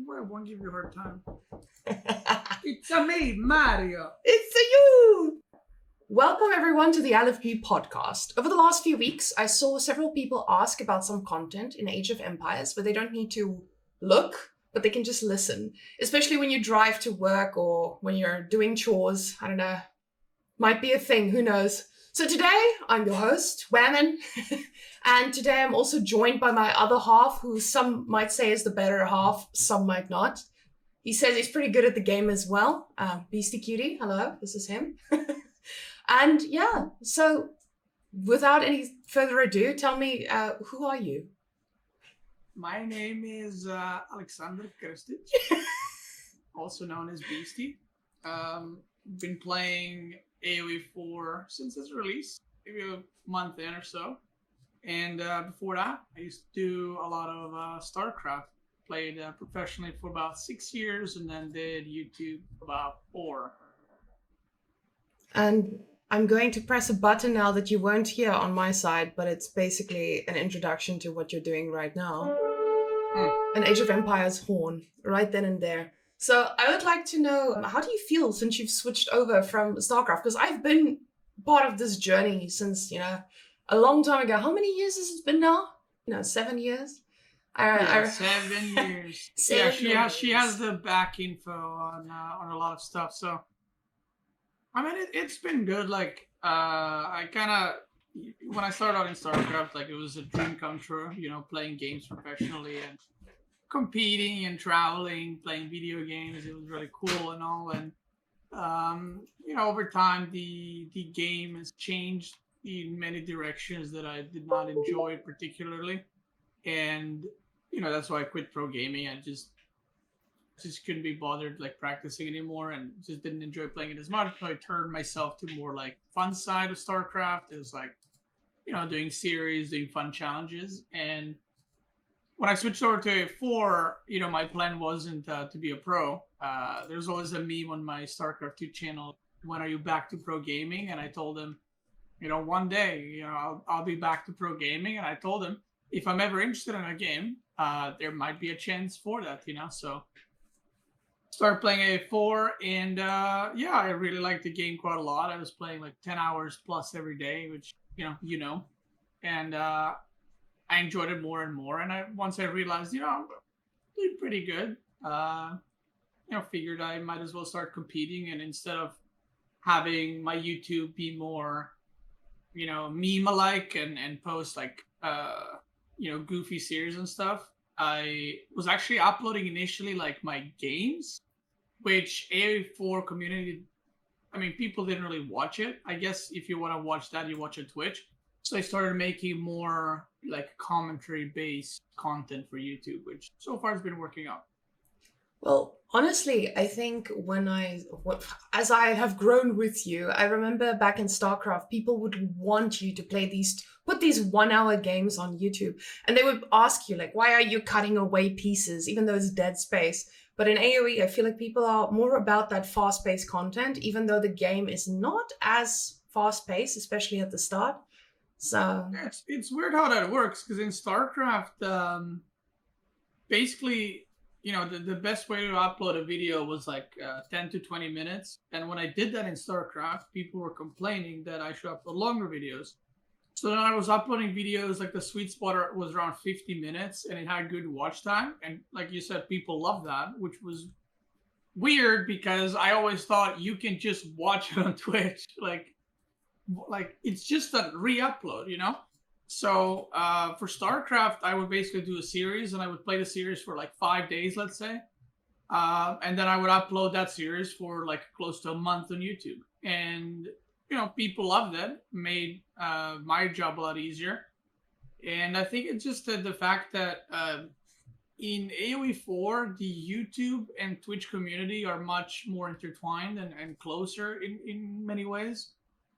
I won't give you a hard time. It's a me, Mario. It's a you! Welcome everyone to the LFG Podcast. Over the last few weeks, I saw several people ask about some content in Age of Empires where they don't need to look, but they can just listen. Especially when you drive to work or when you're doing chores. I don't know. Might be a thing, who knows? So today, I'm your host, Whamenqt. And today I'm also joined by my other half, who some might say is the better half, some might not. He says he's pretty good at the game as well. Beastyqt, hello, this is him. And yeah, so without any further ado, tell me, who are you? My name is Alexander Krstic, also known as Beasty. Been playing AoE 4 since its release, maybe a month in or so. And before that, I used to do a lot of StarCraft. Played professionally for about 6 years and then did YouTube for about 4. And I'm going to press a button now that you won't hear on my side, but it's basically an introduction to what you're doing right now. An Age of Empires horn, right then and there. So I would like to know, how do you feel since you've switched over from StarCraft? Because I've been part of this journey since, a long time ago. How many years has it been now? 7 years? 7 years. She has the back info on a lot of stuff. So, I mean, it's been good. Like, I kind of, when I started out in StarCraft, like, it was a dream come true, playing games professionally and competing and traveling, playing video games. It was really cool and all. And, over time, the game has changed in many directions that I did not enjoy particularly. And, that's why I quit pro gaming. I just couldn't be bothered like practicing anymore and just didn't enjoy playing it as much. So I turned myself to more like fun side of StarCraft. It was like, doing series, doing fun challenges. And when I switched over to A4, my plan wasn't to be a pro. There's always a meme on my StarCraft 2 channel. When are you back to pro gaming? And I told him, one day, I'll be back to pro gaming. And I told him, if I'm ever interested in a game, there might be a chance for that, So started playing A4 and I really liked the game quite a lot. I was playing like 10 hours plus every day, which, and I enjoyed it more and more. And once I realized, I'm doing pretty good, figured I might as well start competing. And instead of having my YouTube be more, meme-alike and post like, goofy series and stuff, I was actually uploading initially like my games, which AoE4 community, people didn't really watch it. I guess if you want to watch that, you watch on Twitch. So I started making more like commentary-based content for YouTube, which so far has been working out. Well, honestly, I think as I have grown with you, I remember back in StarCraft, people would want you to put these 1 hour games on YouTube. And they would ask you like, why are you cutting away pieces, even though it's dead space? But in AoE, I feel like people are more about that fast-paced content, even though the game is not as fast-paced, especially at the start. So it's weird how that works, because in StarCraft, basically, the best way to upload a video was like 10 to 20 minutes. And when I did that in StarCraft, people were complaining that I should upload longer videos. So then I was uploading videos, like the sweet spot was around 50 minutes and it had good watch time. And like you said, people love that, which was weird because I always thought you can just watch it on Twitch. Like it's just a re-upload, So for StarCraft, I would basically do a series and I would play the series for like 5 days, let's say. And then I would upload that series for like close to a month on YouTube. And, people loved it, made my job a lot easier. And I think it's just the fact that in AoE 4, the YouTube and Twitch community are much more intertwined and closer in many ways.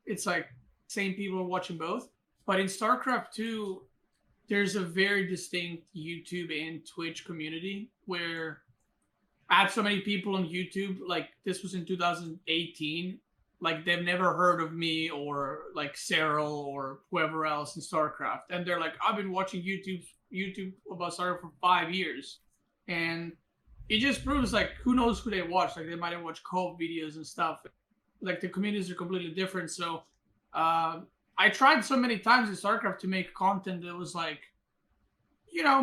It's like same people are watching both. But in StarCraft 2, there's a very distinct YouTube and Twitch community where I have so many people on YouTube, like this was in 2018, like they've never heard of me or like Cyril or whoever else in StarCraft. And they're like, I've been watching YouTube about StarCraft for 5 years. And it just proves like who knows who they watch. Like they might have watched co-op videos and stuff. Like the communities are completely different. So I tried so many times in StarCraft to make content that was like,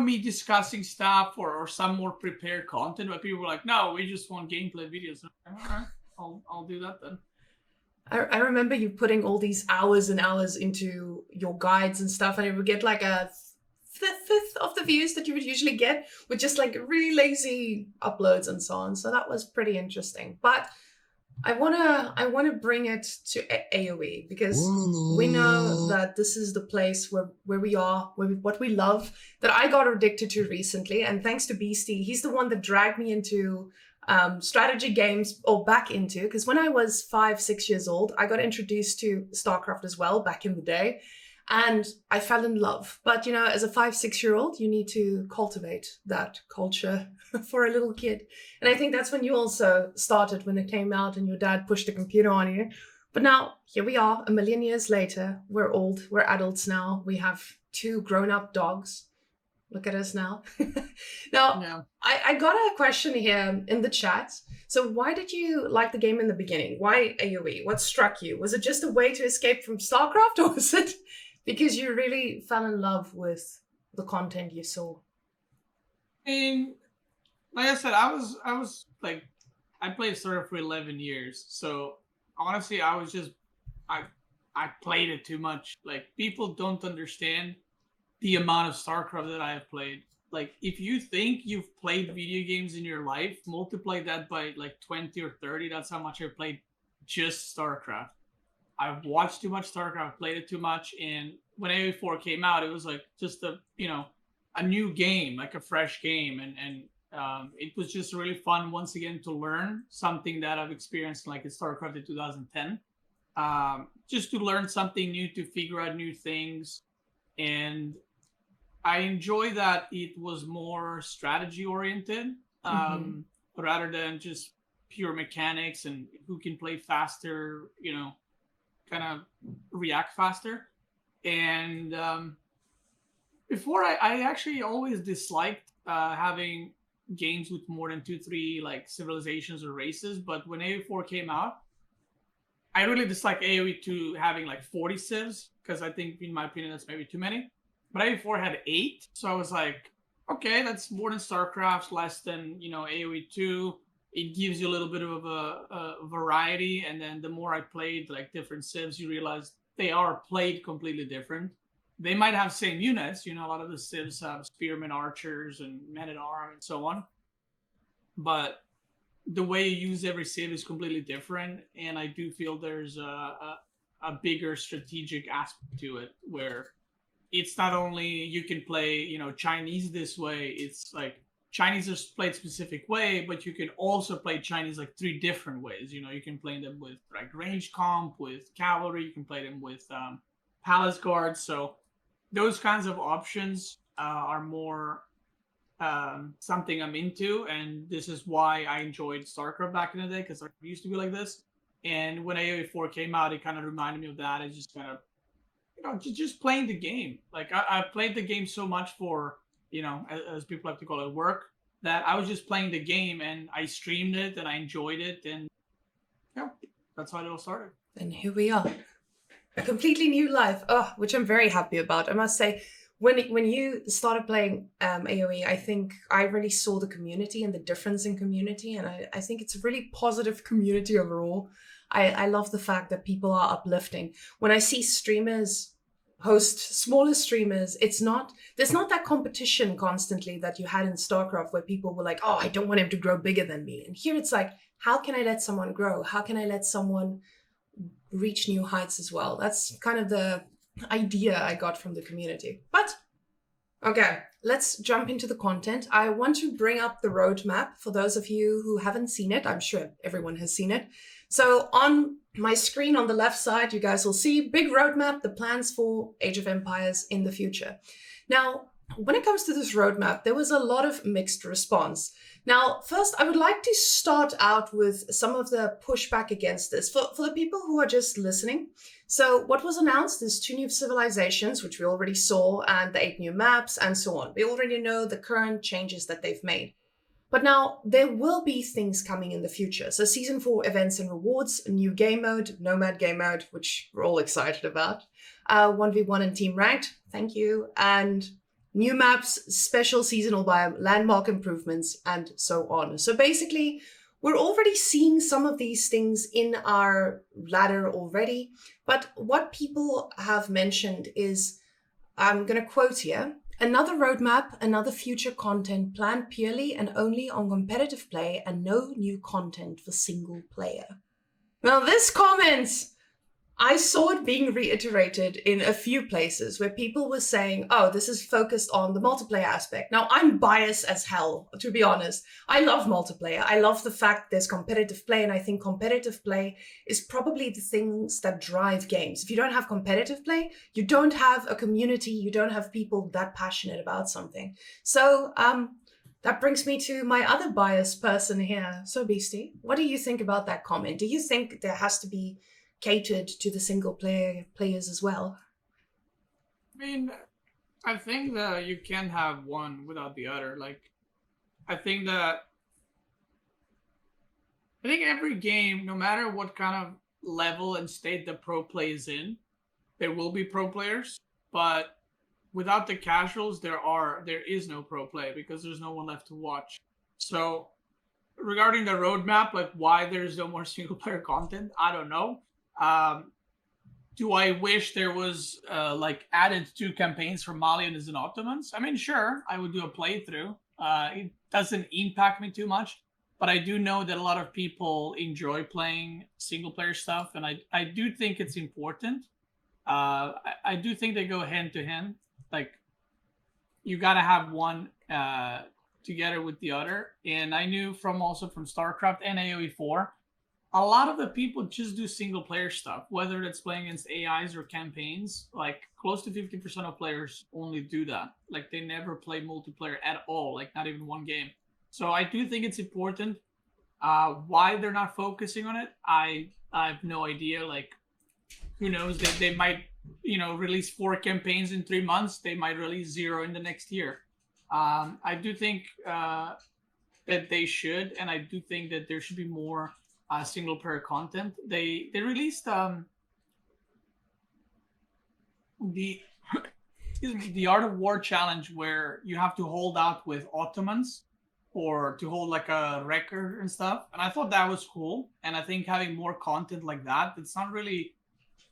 me discussing stuff or some more prepared content, but people were like, no, we just want gameplay videos. All right, I'll do that then. I remember you putting all these hours and hours into your guides and stuff, and it would get like a fifth of the views that you would usually get with just like really lazy uploads and so on. So that was pretty interesting. But I wanna bring it to AoE because we know that this is the place where we are, what we love, that I got addicted to recently. And thanks to Beasty, he's the one that dragged me into strategy games, or back into, because when I was 5-6 years old, I got introduced to StarCraft as well back in the day. And I fell in love. But, as a 5-6-year-old, you need to cultivate that culture for a little kid. And I think that's when you also started, when it came out and your dad pushed a computer on you. But now, here we are, a million years later. We're old. We're adults now. We have 2 grown-up dogs. Look at us now. Now, yeah. I got a question here in the chat. So why did you like the game in the beginning? Why AoE? What struck you? Was it just a way to escape from StarCraft, or was it because you really fell in love with the content you saw? And like I said, I was like, I played StarCraft for 11 years. So honestly, I played it too much. Like, people don't understand the amount of StarCraft that I have played. Like, if you think you've played video games in your life, multiply that by like 20 or 30. That's how much I've played just StarCraft. I've watched too much StarCraft, played it too much, and when AoE4 came out, it was like just a new game, like a fresh game, and it was just really fun once again to learn something that I've experienced like in StarCraft in 2010. Just to learn something new, to figure out new things, and I enjoy that it was more strategy oriented, rather than just pure mechanics and who can play faster, kind of react faster. And before, I actually always disliked having games with more than 2-3 like civilizations or races. But when AoE4 came out, I really dislike AoE2 having like 40 civs, because I think, in my opinion, that's maybe too many. But AoE4 had 8, so I was like, okay, that's more than StarCraft, less than AoE2. It gives you a little bit of a variety, and then the more I played like different civs, you realize they are played completely different. They might have same units, a lot of the civs have spearmen, archers, and men-at-arms, and so on. But the way you use every civ is completely different, and I do feel there's a bigger strategic aspect to it, where it's not only you can play, Chinese this way. It's like Chinese is played specific way, but you can also play Chinese like 3 different ways. You can play them with like range comp, with cavalry. You can play them with palace guards. So those kinds of options are more something I'm into, and this is why I enjoyed StarCraft back in the day, because it used to be like this. And when AoE4 came out, it kind of reminded me of that. It's just kind of just playing the game. Like I played the game so much for, as people like to call it, work, that I was just playing the game, and I streamed it and I enjoyed it, and that's how it all started. And here we are, a completely new life, which I'm very happy about. I must say, when you started playing AoE, I think I really saw the community and the difference in community, and I think it's a really positive community overall. I love the fact that people are uplifting. When I see streamers host smaller streamers, there's not that competition constantly that you had in StarCraft, where people were like, oh, I don't want him to grow bigger than me. And here it's like, how can I let someone grow? How can I let someone reach new heights as well? That's kind of the idea I got from the community. But okay, let's jump into the content. I want to bring up the roadmap for those of you who haven't seen it. I'm sure everyone has seen it. So on my screen on the left side, you guys will see big roadmap, the plans for Age of Empires in the future. Now, when it comes to this roadmap, there was a lot of mixed response. Now, first, I would like to start out with some of the pushback against this for the people who are just listening. So what was announced is 2 new civilizations, which we already saw, and the 8 new maps and so on. We already know the current changes that they've made. But now there will be things coming in the future. So Season 4 events and rewards, a new game mode, Nomad game mode, which we're all excited about, 1v1 and team ranked, thank you, and new maps, special seasonal biome, landmark improvements, and so on. So basically, we're already seeing some of these things in our ladder already. But what people have mentioned is, I'm going to quote here, another roadmap, another future content planned purely and only on competitive play and no new content for single player. Now this comment, I saw it being reiterated in a few places where people were saying, oh, this is focused on the multiplayer aspect. Now, I'm biased as hell, to be honest. I love multiplayer. I love the fact there's competitive play, and I think competitive play is probably the things that drive games. If you don't have competitive play, you don't have a community, you don't have people that passionate about something. So, that brings me to my other biased person here. So, Beastie, what do you think about that comment? Do you think there has to be catered to the single players as well? I mean, I think that you can't have one without the other. Like, I think every game, no matter what kind of level and state the pro play is in, there will be pro players. But without the casuals, there is no pro play because there's no one left to watch. So, regarding the roadmap, like why there's no more single player content, I don't know. Do I wish there was like added 2 campaigns for Malians and Ottomans? I mean, sure, I would do a playthrough. It doesn't impact me too much, but I do know that a lot of people enjoy playing single player stuff, and I do think it's important. I do think they go hand to hand. Like, you gotta have one together with the other. And I knew from StarCraft and AoE4, a lot of the people just do single player stuff, whether it's playing against AIs or campaigns. Like, close to 50% of players only do that. Like, they never play multiplayer at all, like not even one game. So I do think it's important. Why they're not focusing on it, I have no idea. Like, who knows? They might, release 4 campaigns in 3 months. They might release 0 in the next year. I do think that they should, and I do think that there should be more single player content. They released the the Art of War challenge, where you have to hold out with Ottomans or to hold like a record and stuff. And I thought that was cool. And I think having more content like that, it's not really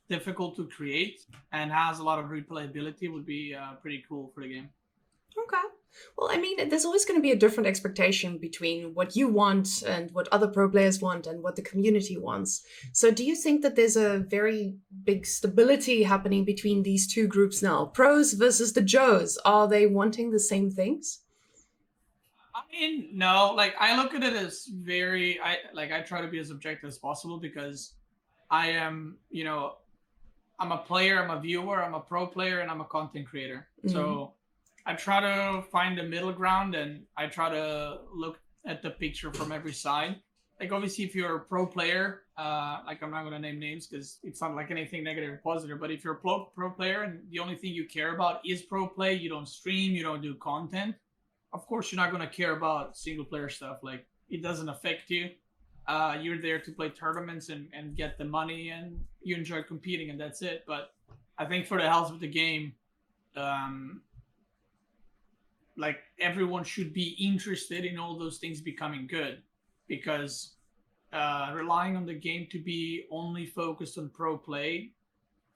difficult to create and has a lot of replayability, would be pretty cool for the game. Okay. Well, I mean, there's always going to be a different expectation between what you want and what other pro players want and what the community wants. So do you think that there's a very big stability happening between these two groups now? Pros versus the Joes. Are they wanting the same things? I mean, no. Like, I look at it as I try to be as objective as possible, because I am, I'm a player, I'm a viewer, I'm a pro player, and I'm a content creator. Mm-hmm. So I try to find the middle ground, and I try to look at the picture from every side. Like, obviously, if you're a pro player, like, I'm not going to name names because it's not like anything negative or positive, but if you're a pro player and the only thing you care about is pro play, you don't stream, you don't do content, of course, you're not going to care about single player stuff. Like, it doesn't affect you. You're there to play tournaments and get the money, and you enjoy competing, and that's it. But I think for the health of the game, like, everyone should be interested in all those things becoming good, because relying on the game to be only focused on pro play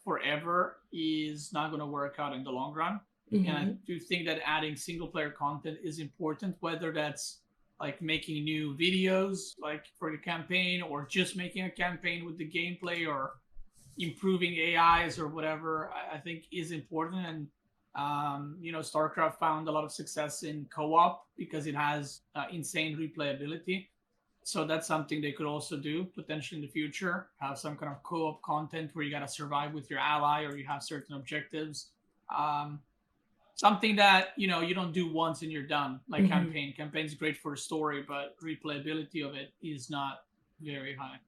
forever is not going to work out in the long run. Mm-hmm. And I do think that adding single player content is important, whether that's like making new videos like for the campaign, or just making a campaign with the gameplay, or improving AIs or whatever. I think is important. And StarCraft found a lot of success in co-op because it has insane replayability. So that's something they could also do potentially in the future, have some kind of co-op content where you got to survive with your ally, or you have certain objectives. Something that, you don't do once and you're done, like mm-hmm. Campaign's great for the story, but replayability of it is not very high.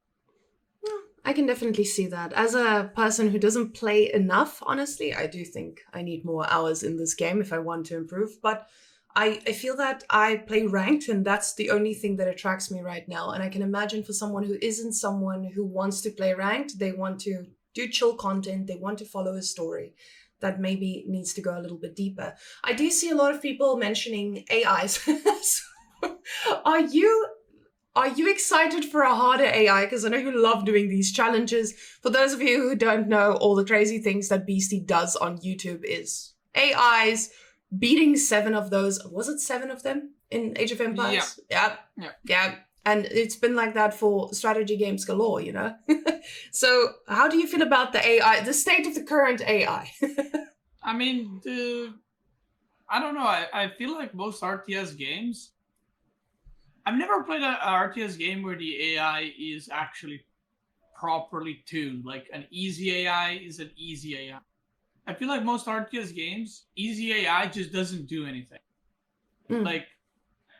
I can definitely see that. As a person who doesn't play enough, honestly, I do think I need more hours in this game if I want to improve. But I feel that I play ranked, and that's the only thing that attracts me right now. And I can imagine for someone who isn't someone who wants to play ranked, they want to do chill content, they want to follow a story that maybe needs to go a little bit deeper. I do see a lot of people mentioning AIs. So, are you excited for a harder AI? Because I know you love doing these challenges. For those of you who don't know, all the crazy things that Beastyqt does on YouTube is AIs beating 7 of those. Was it 7 of them in Age of Empires? Yeah. And it's been like that for strategy games galore, you know? So how do you feel about the AI, the state of the current AI? I mean, I don't know. I feel like most RTS games, I've never played a RTS game where the AI is actually properly tuned. Like an easy AI is an easy AI. I feel like most RTS games, easy AI just doesn't do anything. Like,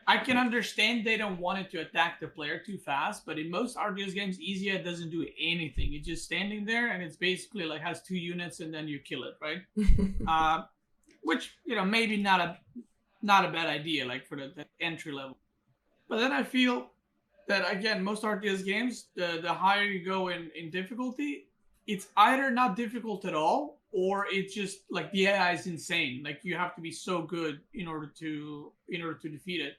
I can understand they don't want it to attack the player too fast, but in most RTS games, easy AI doesn't do anything. It's just standing there, and it's basically like has 2 units, and then you kill it, right? Which, you know, maybe not a bad idea, like for the entry level. But then I feel that, again, most RTS games, the higher you go in difficulty, it's either not difficult at all, or it's just like the AI is insane. Like you have to be so good in order to defeat it.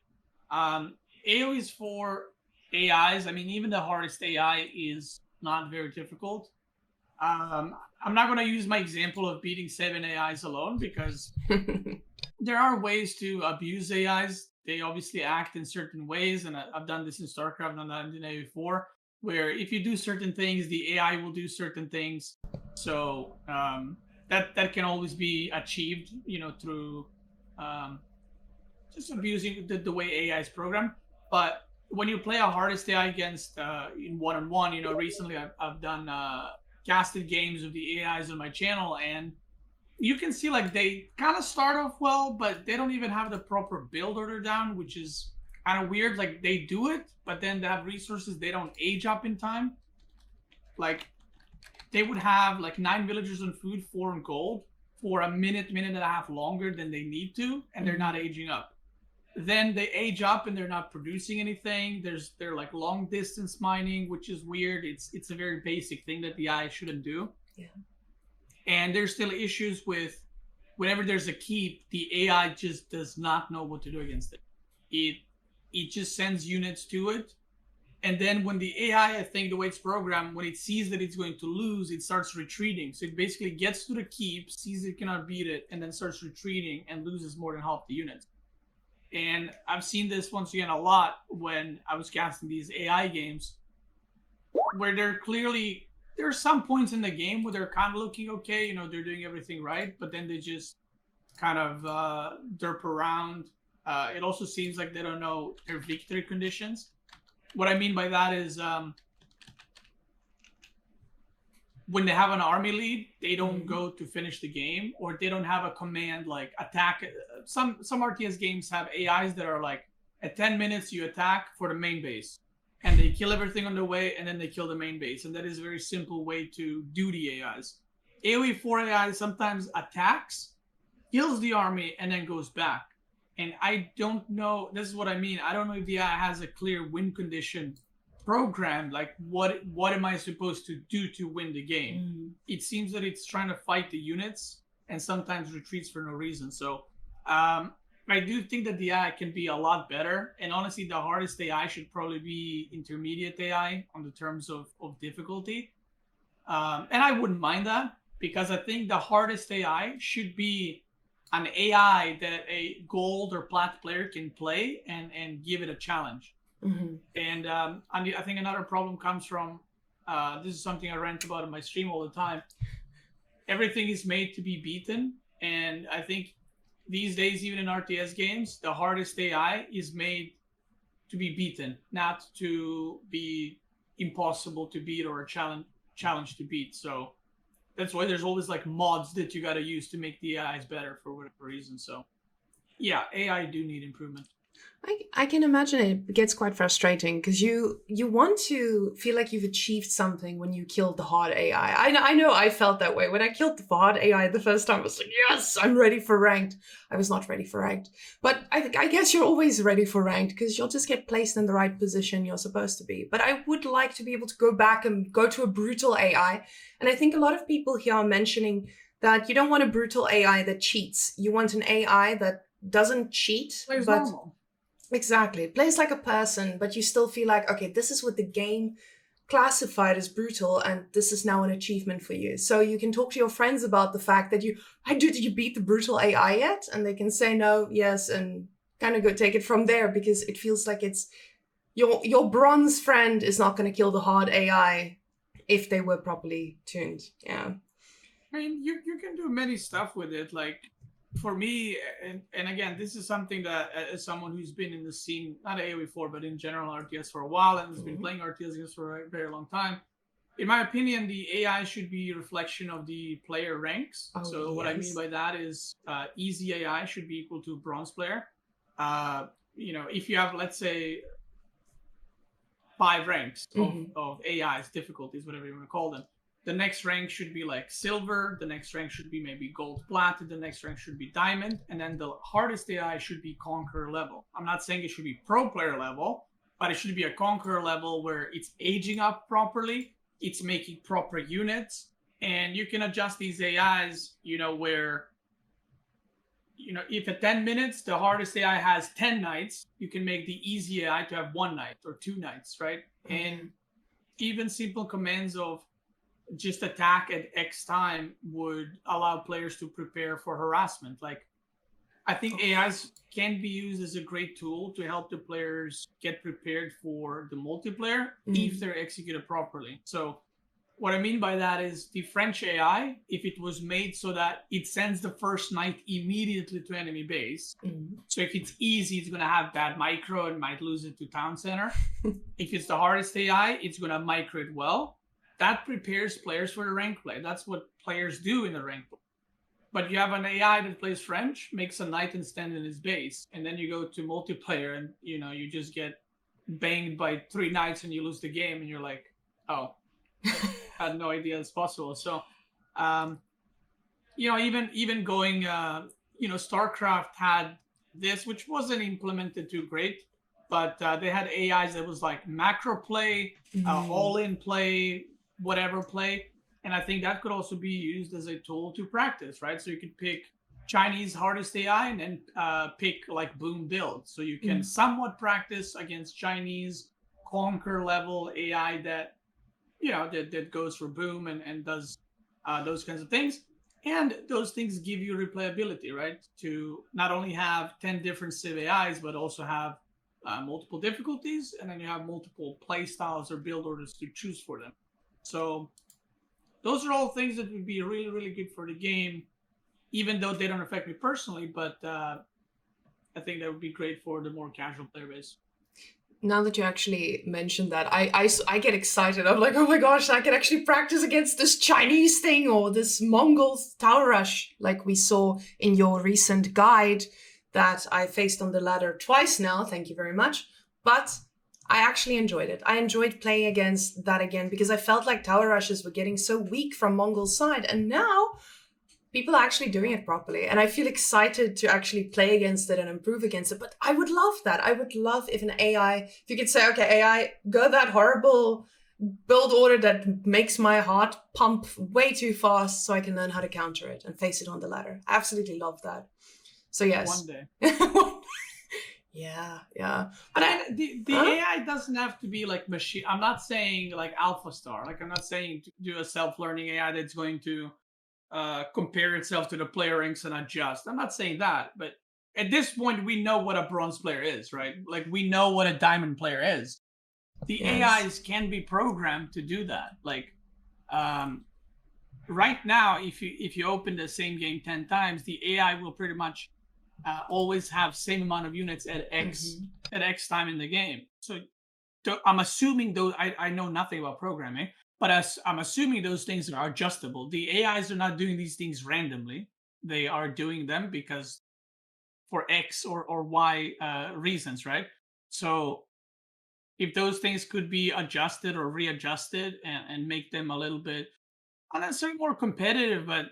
AoEs for AIs, I mean, even the hardest AI is not very difficult. I'm not going to use my example of beating 7 AIs alone, because there are ways to abuse AIs. They obviously act in certain ways, and I've done this in StarCraft, and I've done it in AoE4, where if you do certain things, the AI will do certain things. So that can always be achieved, you know, through just abusing the way AI is programmed. But when you play a hardest AI against in one-on-one, you know, recently I've done casted games of the AIs on my channel, and you can see like they kind of start off well, but they don't even have the proper build order down, which is kind of weird. Like they do it, but then they have resources, they don't age up in time. Like they would have like 9 villagers on food, 4 on gold for a minute and a half longer than they need to, and they're not aging up. Then they age up and they're not producing anything. They're like long distance mining, which is weird. It's a very basic thing that the AI shouldn't do. Yeah. And there's still issues with whenever there's a keep, the AI just does not know what to do against it. It just sends units to it. And then when the AI, I think the way it's programmed, when it sees that it's going to lose, it starts retreating. So it basically gets to the keep, sees it cannot beat it, and then starts retreating and loses more than half the units. And I've seen this once again a lot when I was casting these AI games, where there are some points in the game where they're kind of looking okay, you know, they're doing everything right, but then they just kind of derp around. It also seems like they don't know their victory conditions. What I mean by that is when they have an army lead, they don't go to finish the game, or they don't have a command like attack. Some RTS games have AIs that are like, at 10 minutes you attack for the main base, and they kill everything on the way, and then they kill the main base. And that is a very simple way to do the AIs. AoE4 AI sometimes attacks, kills the army, and then goes back. And I don't know, this is what I mean. I don't know if the AI has a clear win condition programmed. Like, what am I supposed to do to win the game? It seems that it's trying to fight the units and sometimes retreats for no reason. So I do think that the AI can be a lot better. And honestly, the hardest AI should probably be intermediate AI on the terms of difficulty. And I wouldn't mind that, because I think the hardest AI should be an AI that a gold or plat player can play and give it a challenge. And I think another problem comes from, this is something I rant about in my stream all the time. Everything is made to be beaten. And I think these days, even in RTS games, the hardest AI is made to be beaten, not to be impossible to beat or a challenge to beat. So that's why there's always like mods that you got to use to make the AIs better for whatever reason. So yeah, AI do need improvement. I can imagine it gets quite frustrating because you want to feel like you've achieved something when you killed the hard AI. I know I felt that way. When I killed the hard AI the first time, I was like, yes, I'm ready for ranked. I was not ready for ranked. But I guess you're always ready for ranked because you'll just get placed in the right position you're supposed to be. But I would like to be able to go back and go to a brutal AI. And I think a lot of people here are mentioning that you don't want a brutal AI that cheats. You want an AI that doesn't cheat, Plays but normal. exactly. It plays like a person, but you still feel like, okay, this is what the game classified as brutal, and this is now an achievement for you. So you can talk to your friends about the fact that did you beat the brutal AI yet? And they can say no, yes, and kind of go take it from there because it feels like it's your bronze friend is not going to kill the hard AI if they were properly tuned. Yeah. I mean, you can do many stuff with it. Like for me, and again, this is something that as someone who's been in the scene, not AoE4, but in general RTS for a while, and has been playing RTS for a very long time. In my opinion, the AI should be a reflection of the player ranks. Oh, So what I mean yes. by that is easy AI should be equal to bronze player. If you have, let's say, 5 ranks of AIs, difficulties, whatever you want to call them. The next rank should be like silver. The next rank should be maybe gold plat. The next rank should be diamond. And then the hardest AI should be conqueror level. I'm not saying it should be pro player level, but it should be a conqueror level where it's aging up properly. It's making proper units. And you can adjust these AIs, where if at 10 minutes the hardest AI has 10 knights, you can make the easy AI to have 1 knight or 2 knights, right? And even simple commands of just attack at X time would allow players to prepare for harassment. Like, I think AIs can be used as a great tool to help the players get prepared for the multiplayer if they're executed properly. So what I mean by that is the French AI, if it was made so that it sends the first knight immediately to enemy base. So if it's easy, it's going to have bad micro and might lose it to town center. If it's the hardest AI, it's going to micro it well. That prepares players for the rank play. That's what players do in the rank play. But you have an AI that plays French, makes a knight and stand in his base, and then you go to multiplayer and you just get banged by 3 knights and you lose the game, and you're like, oh, I had no idea it's possible. So, even going, StarCraft had this, which wasn't implemented too great, but they had AIs that was like macro play, all-in play, whatever play. And I think that could also be used as a tool to practice, right? So you could pick Chinese hardest AI and then pick like boom build. So you can somewhat practice against Chinese conquer level AI that that goes for boom and does those kinds of things. And those things give you replayability, right? To not only have 10 different Civ AIs, but also have multiple difficulties, and then you have multiple play styles or build orders to choose for them. So those are all things that would be really, really good for the game, even though they don't affect me personally, but I think that would be great for the more casual player base. Now that you actually mentioned that, I get excited. I'm like, oh my gosh, I can actually practice against this Chinese thing or this Mongol tower rush, like we saw in your recent guide that I faced on the ladder twice now. Thank you very much. But I actually enjoyed it. I enjoyed playing against that again because I felt like tower rushes were getting so weak from Mongol's side. And now people are actually doing it properly. And I feel excited to actually play against it and improve against it. But I would love that. I would love if an AI, if you could say, okay, AI, go that horrible build order that makes my heart pump way too fast so I can learn how to counter it and face it on the ladder. I absolutely love that. So yes. One day. Yeah. But the AI doesn't have to be like machine. I'm not saying like Alpha Star. Like I'm not saying to do a self-learning AI that's going to compare itself to the player ranks and adjust. I'm not saying that, but at this point we know what a bronze player is, right? Like we know what a diamond player is. The AIs can be programmed to do that. Like right now, if you open the same game 10 times, the AI will pretty much always have same amount of units at X time in the game. So I'm assuming those. I know nothing about programming, but I'm assuming those things are adjustable. The AIs are not doing these things randomly. They are doing them because for X or Y reasons, right? So if those things could be adjusted or readjusted and make them a little bit not necessarily more competitive, but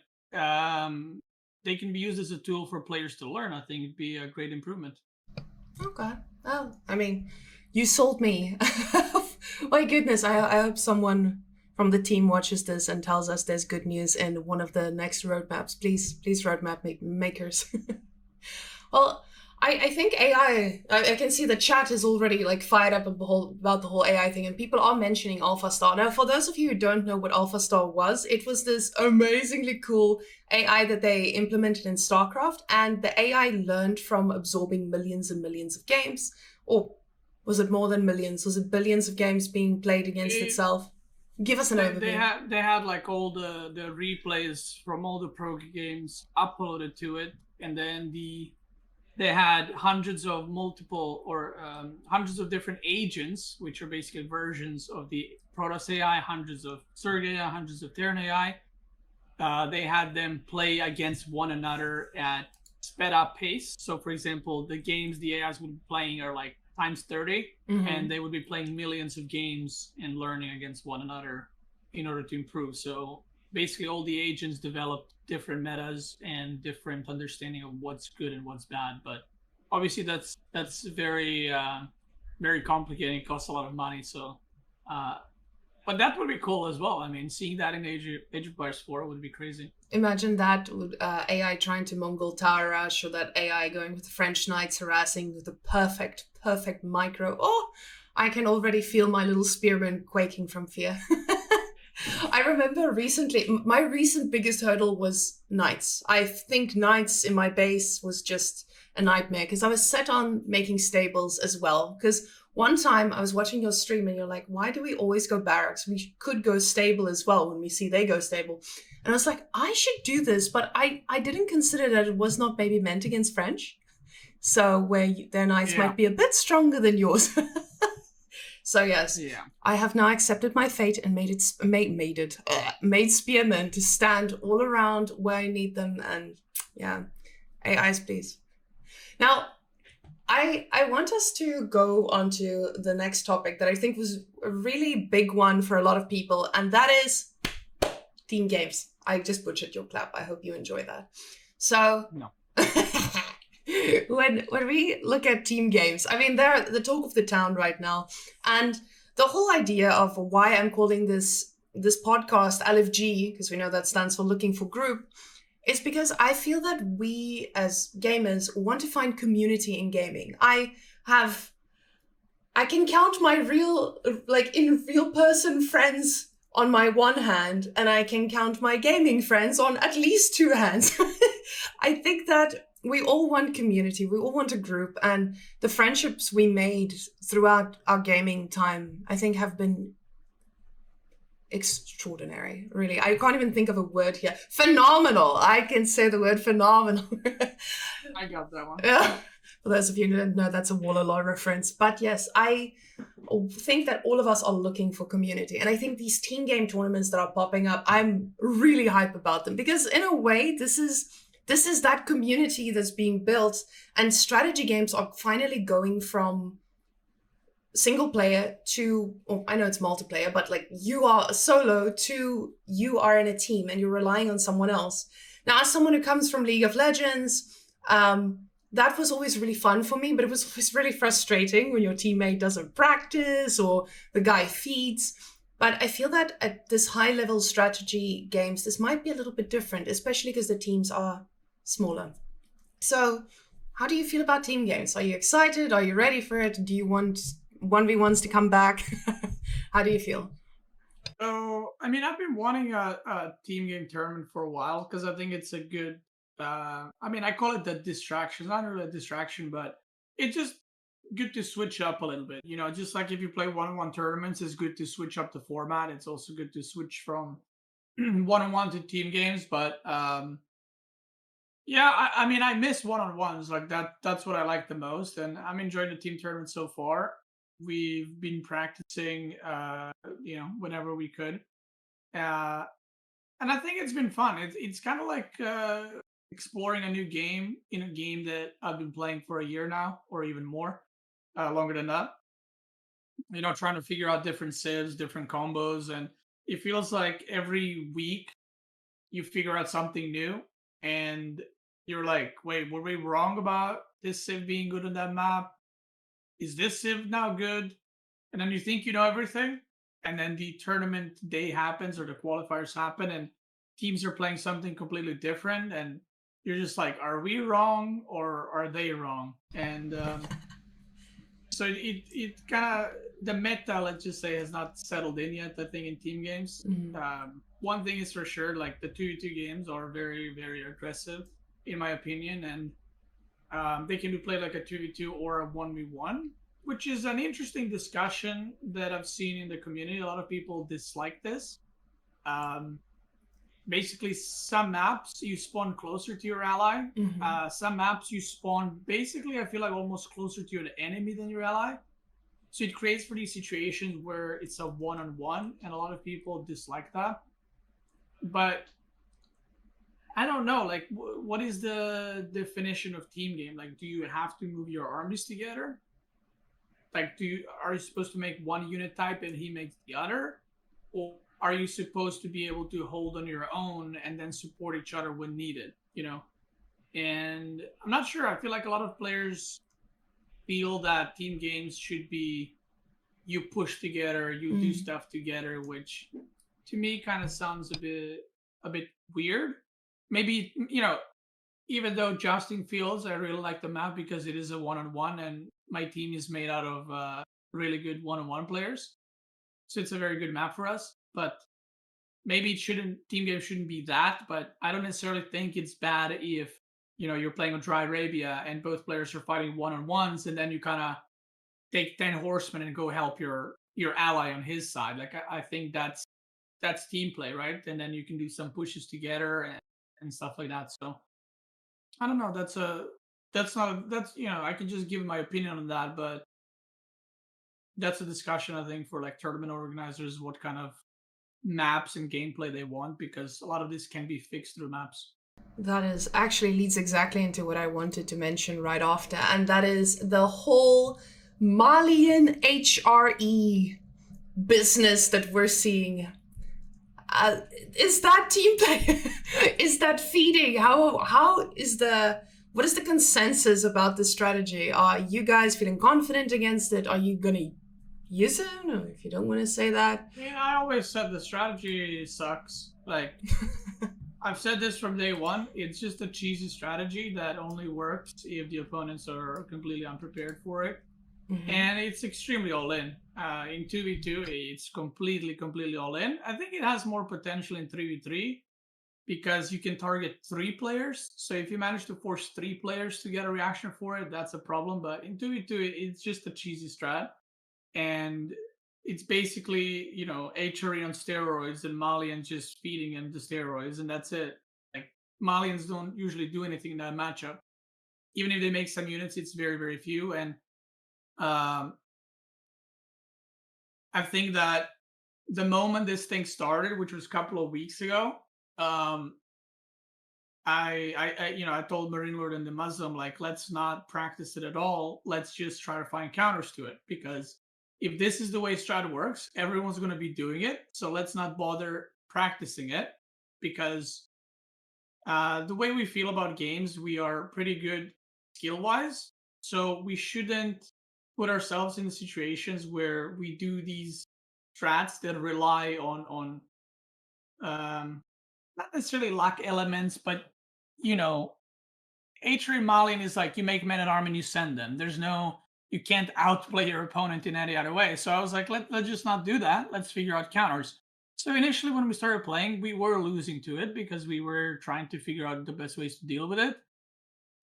they can be used as a tool for players to learn, I think it'd be a great improvement. Okay. Well, I mean, you sold me. My goodness, I hope someone from the team watches this and tells us there's good news in one of the next roadmaps. Please, roadmap makers. Well, I think AI. I can see the chat is already like fired up about the whole AI thing, and people are mentioning AlphaStar. Now, for those of you who don't know what AlphaStar was, it was this amazingly cool AI that they implemented in StarCraft, and the AI learned from absorbing millions and millions of games, or was it more than millions? Was it billions of games being played against itself? Give us an overview. They had like all the replays from all the pro games uploaded to it, and then they had hundreds of hundreds of different agents, which are basically versions of the Protoss AI, hundreds of Surrogate AI, hundreds of Terran AI. They had them play against one another at sped up pace. So, for example, the games the AIs would be playing are like times 30, and they would be playing millions of games and learning against one another in order to improve. So basically all the agents developed different metas and different understanding of what's good and what's bad. But obviously that's very very complicated. It costs a lot of money. So but that would be cool as well. I mean, seeing that in Age of Empires 4 would be crazy. Imagine that with AI trying to Mongol tower rush, or that AI going with the French knights harassing with the perfect micro. Oh, I can already feel my little spearman quaking from fear. I remember recently, my recent biggest hurdle was knights. I think knights in my base was just a nightmare because I was set on making stables as well. Because one time I was watching your stream and you're like, why do we always go barracks? We could go stable as well when we see they go stable. And I was like, I should do this, but I didn't consider that it was not maybe meant against French. So where their knights might be a bit stronger than yours. So yes, I have now accepted my fate and made spearmen to stand all around where I need them. And yeah, AIs, please. Now, I want us to go on to the next topic that I think was a really big one for a lot of people, and that is team games. I just butchered your clap. I hope you enjoy that. So no. When we look at team games, I mean, they're the talk of the town right now. And the whole idea of why I'm calling this podcast LFG, because we know that stands for Looking for Group, is because I feel that we as gamers want to find community in gaming. I can count my real person friends on my one hand, and I can count my gaming friends on at least two hands. I think that we all want community, we all want a group, and the friendships we made throughout our gaming time, I think, have been extraordinary, really. I can't even think of a word here. Phenomenal! I can say the word phenomenal. I got that one. Yeah. For those of you who don't know, that's a Wallaloy reference. But yes, I think that all of us are looking for community. And I think these team game tournaments that are popping up, I'm really hype about them. Because in a way, this is that community that's being built. And strategy games are finally going from single player to, I know it's multiplayer, but like you are a solo to you are in a team and you're relying on someone else. Now, as someone who comes from League of Legends, that was always really fun for me, but it was always really frustrating when your teammate doesn't practice or the guy feeds. But I feel that at this high-level strategy games, this might be a little bit different, especially because the teams are smaller. So how do you feel about team games? Are you excited? Are you ready for it? Do you want 1v1s to come back? How do you feel? So, I mean, I've been wanting a team game tournament for a while because I think it's a good, I mean, I call it the distraction. It's not really a distraction, but it's just good to switch up a little bit. You know, just like if you play one-on-one tournaments, it's good to switch up the format. It's also good to switch from one-on-one to team games. But yeah, I mean, I miss one-on-ones. Like that's what I like the most. And I'm enjoying the team tournament so far. We've been practicing, you know, whenever we could. And I think it's been fun. It's kind of like exploring a new game in a game that I've been playing for a year now, or even more, longer than that. Trying to figure out different civs, different combos, and it feels like every week you figure out something new, and you're like, wait, were we wrong about this civ being good on that map? Is this civ now good? And then you think you know everything, and then the tournament day happens or the qualifiers happen, and teams are playing something completely different, and you're just like, are we wrong or are they wrong? And so it kind of, the meta, let's just say, has not settled in yet, I think, in team games. One thing is for sure, like the 2v2 games are very, very aggressive, in my opinion, and they can be played like a 2v2 or a 1v1, which is an interesting discussion that I've seen in the community. A lot of people dislike this. Basically, some maps you spawn closer to your ally. Some maps you spawn basically, I feel like, almost closer to your enemy than your ally. So it creates for these situations where it's a one-on-one, and a lot of people dislike that. But I don't know, like, what is the definition of team game? Like, do you have to move your armies together? Like, are you supposed to make one unit type and he makes the other? Or are you supposed to be able to hold on your own and then support each other when needed, And I'm not sure. I feel like a lot of players feel that team games should be you push together, you do stuff together, which to me kind of sounds a bit weird. Maybe, even though Jousting Fields, I really like the map because it is a one-on-one, and my team is made out of really good one-on-one players. So it's a very good map for us. But maybe team games shouldn't be that. But I don't necessarily think it's bad if, you're playing on Dry Arabia and both players are fighting one-on-ones, and then you kind of take 10 horsemen and go help your ally on his side. Like, I think that's team play, right? And then you can do some pushes together and stuff like that. So I don't know. I can just give my opinion on that, but that's a discussion, I think, for like tournament organizers, what kind of maps and gameplay they want, because a lot of this can be fixed through maps. That is actually leads exactly into what I wanted to mention right after, and that is the whole Malian HRE business that we're seeing. Is that team play? Is that feeding? What is the consensus about this strategy? Are you guys feeling confident against it? Are you gonna use it? No, if you don't want to say that. Yeah, I always said the strategy sucks. Like, I've said this from day one. It's just a cheesy strategy that only works if the opponents are completely unprepared for it. And it's extremely all in. In 2v2, it's completely all in. I think it has more potential in 3v3 because you can target 3 players. So if you manage to force 3 players to get a reaction for it, that's a problem. But in 2v2, it's just a cheesy strat. And it's basically, HRE on steroids and Malians just feeding him the steroids, and that's it. Like, Malians don't usually do anything in that matchup. Even if they make some units, it's very, very few. And I think that the moment this thing started, which was a couple of weeks ago, I told Marine Lord and the Muslim, like, let's not practice it at all. Let's just try to find counters to it, because if this is the way strat works, everyone's going to be doing it. So let's not bother practicing it, because the way we feel about games, we are pretty good skill-wise. So we shouldn't put ourselves in situations where we do these strats that rely on not necessarily luck elements, but Atrium Malian is like, you make men at arm and you send them. You can't outplay your opponent in any other way. So I was like, let's just not do that. Let's figure out counters. So initially when we started playing, we were losing to it because we were trying to figure out the best ways to deal with it.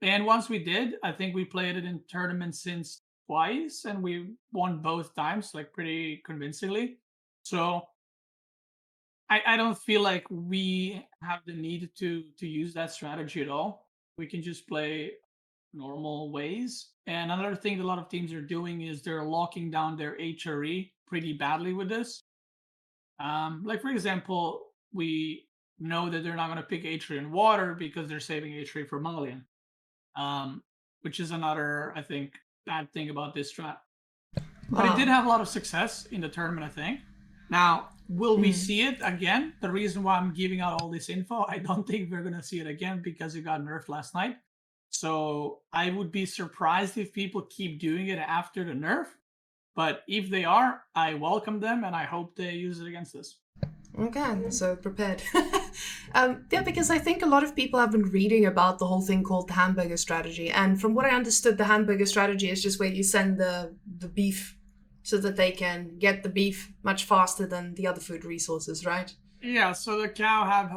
And once we did, I think we played it in tournaments since twice, and we won both times, like, pretty convincingly. So I don't feel like we have the need to use that strategy at all. We can just play normal ways. And another thing that a lot of teams are doing is they're locking down their HRE pretty badly with this. Like, for example, we know that they're not going to pick Atri and water because they're saving Atri for Malian, which is another, I think, bad thing about this strat. But it did have a lot of success in the tournament, I think. Now, will we see it again? The reason why I'm giving out all this info, I don't think we're going to see it again because it got nerfed last night. So I would be surprised if people keep doing it after the nerf. But if they are, I welcome them and I hope they use it against us. Okay, so prepared. Yeah, because I think a lot of people have been reading about the whole thing called the hamburger strategy. And from what I understood, the hamburger strategy is just where you send the beef so that they can get the beef much faster than the other food resources, right? Yeah, so the cow have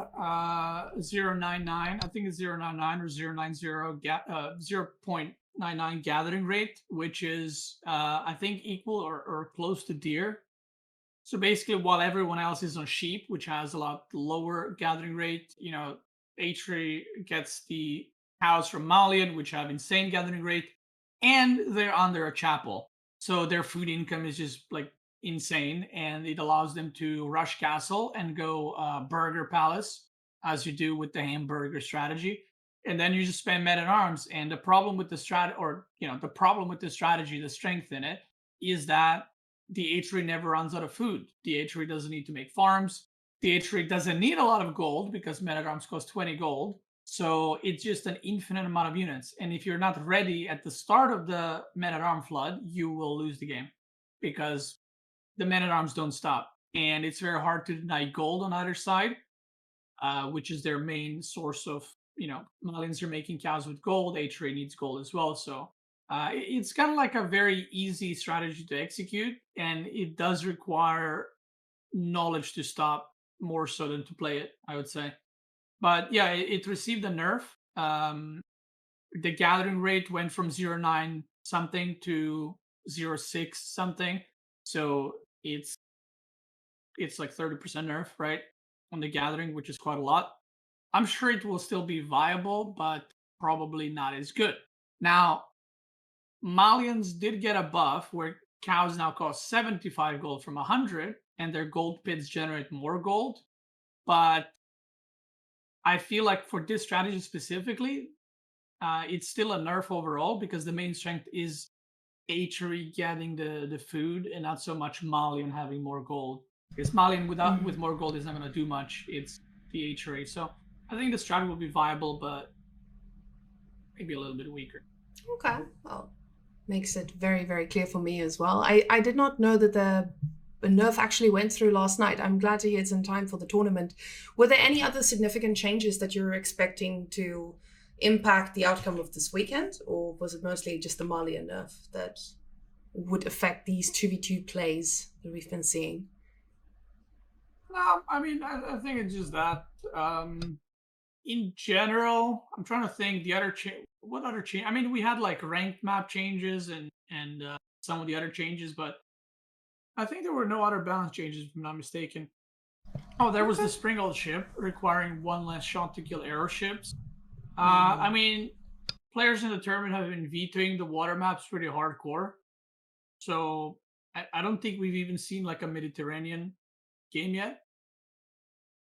0.99, I think it's 0.99 or 0.99 gathering rate, which is, I think, equal or close to deer. So basically, while everyone else is on sheep, which has a lot lower gathering rate, Atri gets the cows from Malian, which have insane gathering rate, and they're under a chapel. So their food income is just like insane, and it allows them to rush castle and go burger palace, as you do with the hamburger strategy. And then you just spend men at arms. And the problem with the strategy, the strength in it, is that the Atri never runs out of food. The Atri doesn't need to make farms. The Atri doesn't need a lot of gold because men at arms cost 20 gold. So it's just an infinite amount of units. And if you're not ready at the start of the men at arm flood, you will lose the game because the men at arms don't stop. And it's very hard to deny gold on either side, which is their main source of, Malians are making cows with gold. Atri needs gold as well. So it's kind of like a very easy strategy to execute, and it does require knowledge to stop more so than to play it, I would say. But yeah, it received a nerf. The gathering rate went from 0.9 something to 0.6 something. So it's like 30% nerf, right, on the gathering, which is quite a lot. I'm sure it will still be viable, but probably not as good. Now, Malians did get a buff where cows now cost 75 gold from 100, and their gold pits generate more gold. But I feel like for this strategy specifically, it's still a nerf overall because the main strength is Atri getting the food and not so much Malian having more gold. Because Malian with more gold is not going to do much. It's the Atri. So I think the strategy will be viable, but maybe a little bit weaker. Okay, well, makes it very, very clear for me as well. I did not know that the nerf actually went through last night. I'm glad to hear it's in time for the tournament. Were there any other significant changes that you're expecting to impact the outcome of this weekend, or was it mostly just the Malian nerf that would affect these 2v2 plays that we've been seeing? No, I mean, I think it's just that. In general, I'm trying to think what other change. I mean, we had like ranked map changes and some of the other changes, but I think there were no other balance changes, if I'm not mistaken. Oh, there was the Springald ship requiring one less shot to kill arrow ships. I mean, players in the tournament have been vetoing the water maps pretty hardcore. So I don't think we've even seen like a Mediterranean game yet.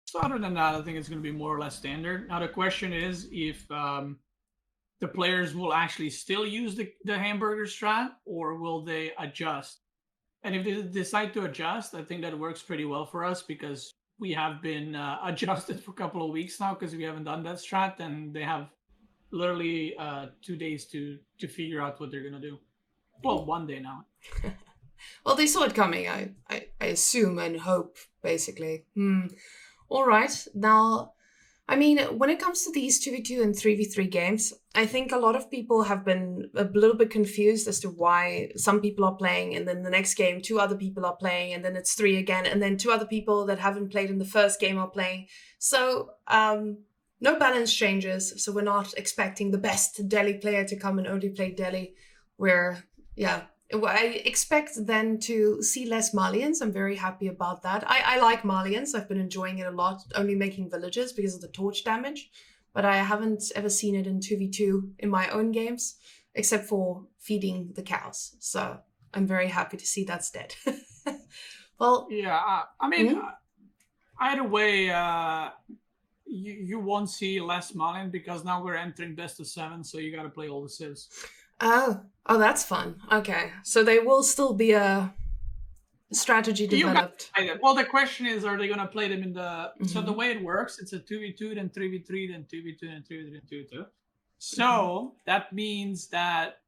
So other than that, I think it's going to be more or less standard. Now the question is if the players will actually still use the hamburger strat, or will they adjust? And if they decide to adjust, I think that works pretty well for us because we have been adjusted for a couple of weeks now because we haven't done that strat, and they have literally 2 days to figure out what they're going to do. Well, 1 day now. Well, they saw it coming, I assume and hope, basically. All right. Now, I mean, when it comes to these 2v2 and 3v3 games, I think a lot of people have been a little bit confused as to why some people are playing, and then the next game, 2 other people are playing, and then it's 3 again, and then 2 other people that haven't played in the first game are playing. So, no balance changes. So we're not expecting the best Delhi player to come and only play Delhi. I expect then to see less Malians. I'm very happy about that. I like Malians. I've been enjoying it a lot, only making villages because of the torch damage. But I haven't ever seen it in 2v2 in my own games, except for feeding the cows. So I'm very happy to see that's dead. Well, yeah, I mean, either way, you won't see less Malin because now we're entering best of 7, so you got to play all the civs. Oh, that's fun. Okay, so there will still be a strategy developed. Well, the question is, are they going to play them in the... So the way it works, it's a 2v2, then 3v3, then 2v2, then 3v3, then 2v2. So that means that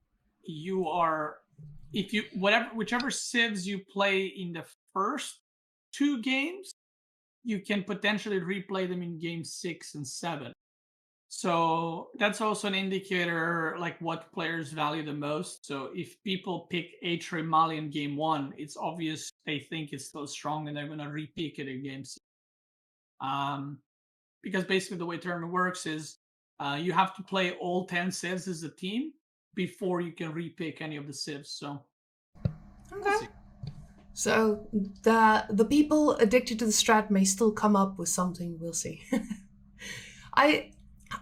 you are... whichever civs you play in the first 2 games, you can potentially replay them in game 6 and 7. So that's also an indicator like what players value the most. So if people pick Atri Mali in game 1, it's obvious they think it's still strong and they're going to repick it in game 6. Because basically the way tournament works is you have to play all 10 civs as a team before you can repick any of the civs. So okay. So the people addicted to the strat may still come up with something. We'll see.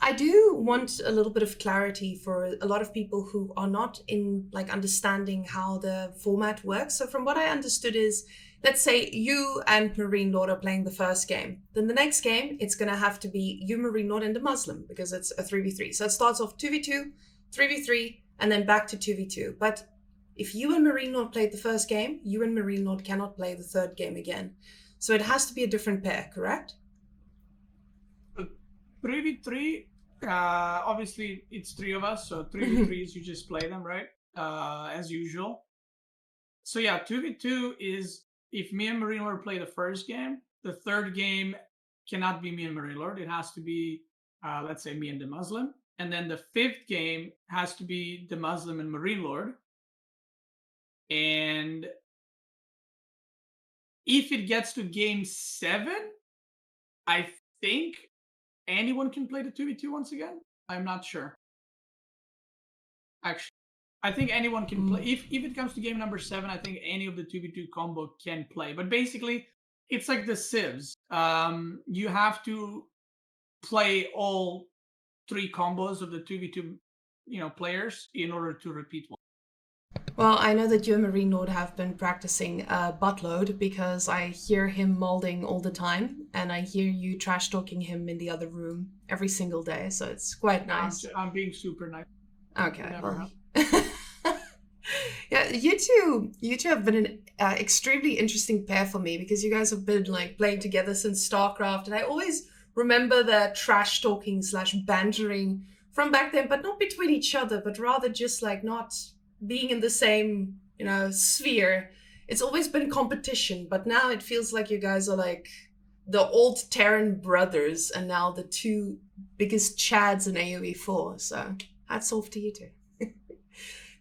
I do want a little bit of clarity for a lot of people who are not in like understanding how the format works. So from what I understood is, let's say you and Marine Lord are playing the first game. Then the next game, it's going to have to be you, Marine Lord, and the Muslim because it's a 3v3. So it starts off 2v2, 3v3, and then back to 2v2. But if you and Marine Lord played the first game, you and Marine Lord cannot play the third game again. So it has to be a different pair, correct? 3v3, obviously it's 3 of us, so 3v3s you just play them, right? As usual. So yeah, 2v2 is if me and Marine Lord play the first game, the third game cannot be me and Marine Lord. It has to be, let's say, me and the Muslim. And then the 5th game has to be the Muslim and Marine Lord. And if it gets to game 7, I think anyone can play the 2v2 once again. I'm not sure. Actually, I think anyone can play. If it comes to game number 7, I think any of the 2v2 combo can play. But basically, it's like the civs. You have to play all 3 combos of the 2v2 players in order to repeat one. Well, I know that you and Marine Lord have been practicing buttload because I hear him molding all the time and I hear you trash talking him in the other room every single day. So it's quite nice. I'm being super nice. Okay. Well, yeah, you two have been an extremely interesting pair for me because you guys have been like playing together since StarCraft, and I always remember the trash talking / bantering from back then, but not between each other, but rather just like not being in the same, sphere. It's always been competition, but now it feels like you guys are like the old Terran brothers and now the 2 biggest chads in AoE4. So hats off to you two.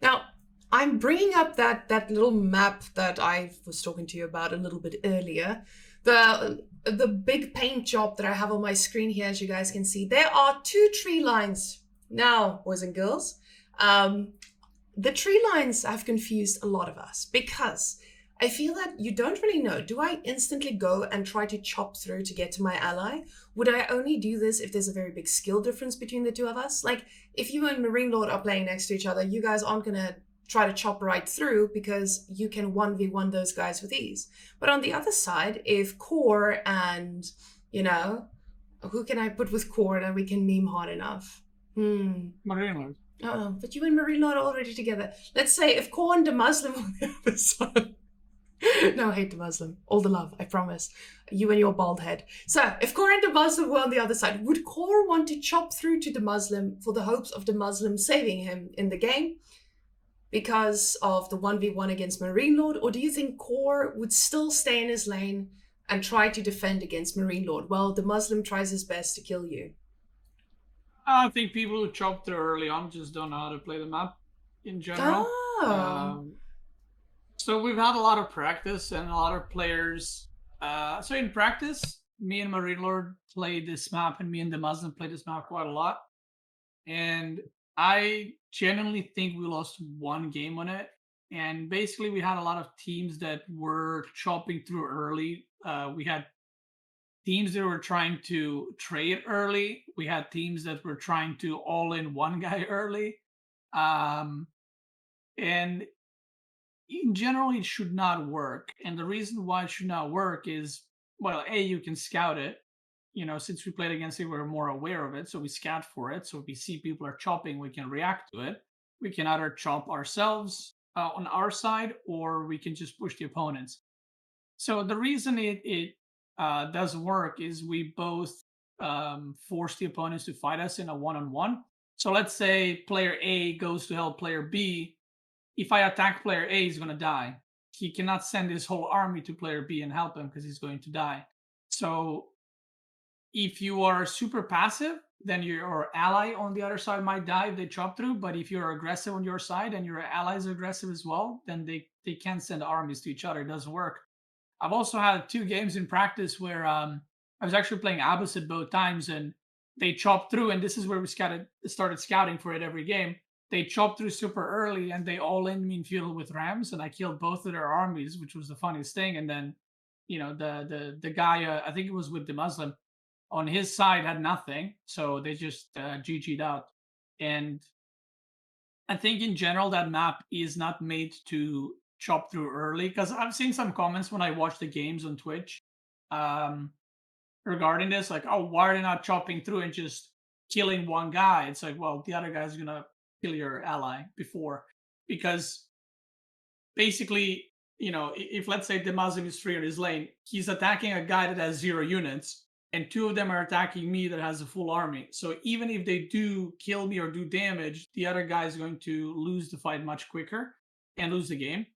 Now, I'm bringing up that little map that I was talking to you about a little bit earlier. The big paint job that I have on my screen here, as you guys can see, there are 2 tree lines. Now, boys and girls, the tree lines have confused a lot of us because I feel that you don't really know. Do I instantly go and try to chop through to get to my ally? Would I only do this if there's a very big skill difference between the 2 of us? Like, if you and Marine Lord are playing next to each other, you guys aren't going to try to chop right through because you can 1v1 those guys with ease. But on the other side, if Core and, who can I put with Core that we can meme hard enough? Marine Lord. Oh, but you and Marine Lord are already together. Let's say if Core and the Muslim on the other side. No, I hate the Muslim. All the love, I promise. You and your bald head. So, if Core and the Muslim were on the other side, would Core want to chop through to the Muslim for the hopes of the Muslim saving him in the game because of the 1v1 against Marine Lord? Or do you think Core would still stay in his lane and try to defend against Marine Lord while the Muslim tries his best to kill you? I think people who chop through early on just don't know how to play the map in general. So we've had a lot of practice and a lot of players. So in practice, me and Marine Lord played this map and me and the Muslim played this map quite a lot. And I genuinely think we lost 1 game on it. And basically we had a lot of teams that were chopping through early. We had teams that were trying to trade early. We had teams that were trying to all in one guy early. And in general, it should not work. And the reason why it should not work is, well, A, you can scout it. since we played against it, we're more aware of it. So we scout for it. So if we see people are chopping, we can react to it. We can either chop ourselves on our side, or we can just push the opponents. So the reason it does work is we both force the opponents to fight us in a one-on-one. So let's say player A goes to help player B. If I attack player A, he's going to die. He cannot send his whole army to player B and help him because he's going to die. So if you are super passive, then your ally on the other side might die if they chop through. But if you're aggressive on your side and your ally is aggressive as well, then they can't send armies to each other. It doesn't work. I've also had 2 games in practice where I was actually playing opposite both times, and they chopped through. And this is where we started scouting for it every game. They chopped through super early, and they all in me in feudal with rams, and I killed both of their armies, which was the funniest thing. And then, the guy, I think it was with the Muslim, on his side had nothing, so they just GG'd out. And I think in general that map is not made to chop through early, because I've seen some comments when I watch the games on Twitch regarding this, like, oh, why are they not chopping through and just killing one guy? It's like, well, the other guy's gonna kill your ally before, because basically, if let's say the Muslim is free on his lane, he's attacking a guy that has 0 units, and 2 of them are attacking me that has a full army. So even if they do kill me or do damage, the other guy is going to lose the fight much quicker and lose the game.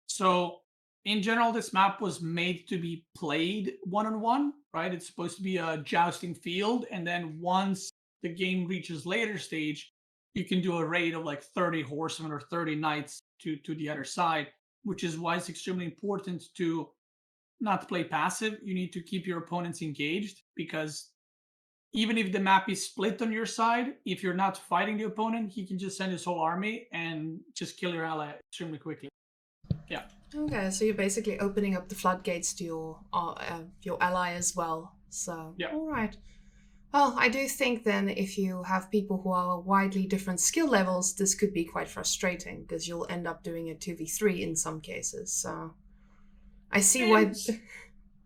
So in general, this map was made to be played one-on-one, right? It's supposed to be a jousting field, and then once the game reaches later stage, you can do a raid of like 30 horsemen or 30 knights to the other side, which is why it's extremely important to not play passive. You need to keep your opponents engaged, because even if the map is split on your side, if you're not fighting the opponent, he can just send his whole army and just kill your ally extremely quickly. Yeah. Okay, so you're basically opening up the floodgates to your ally as well. So, yeah. All right. Well, I do think then if you have people who are widely different skill levels, this could be quite frustrating, because you'll end up doing a 2v3 in some cases. So I see why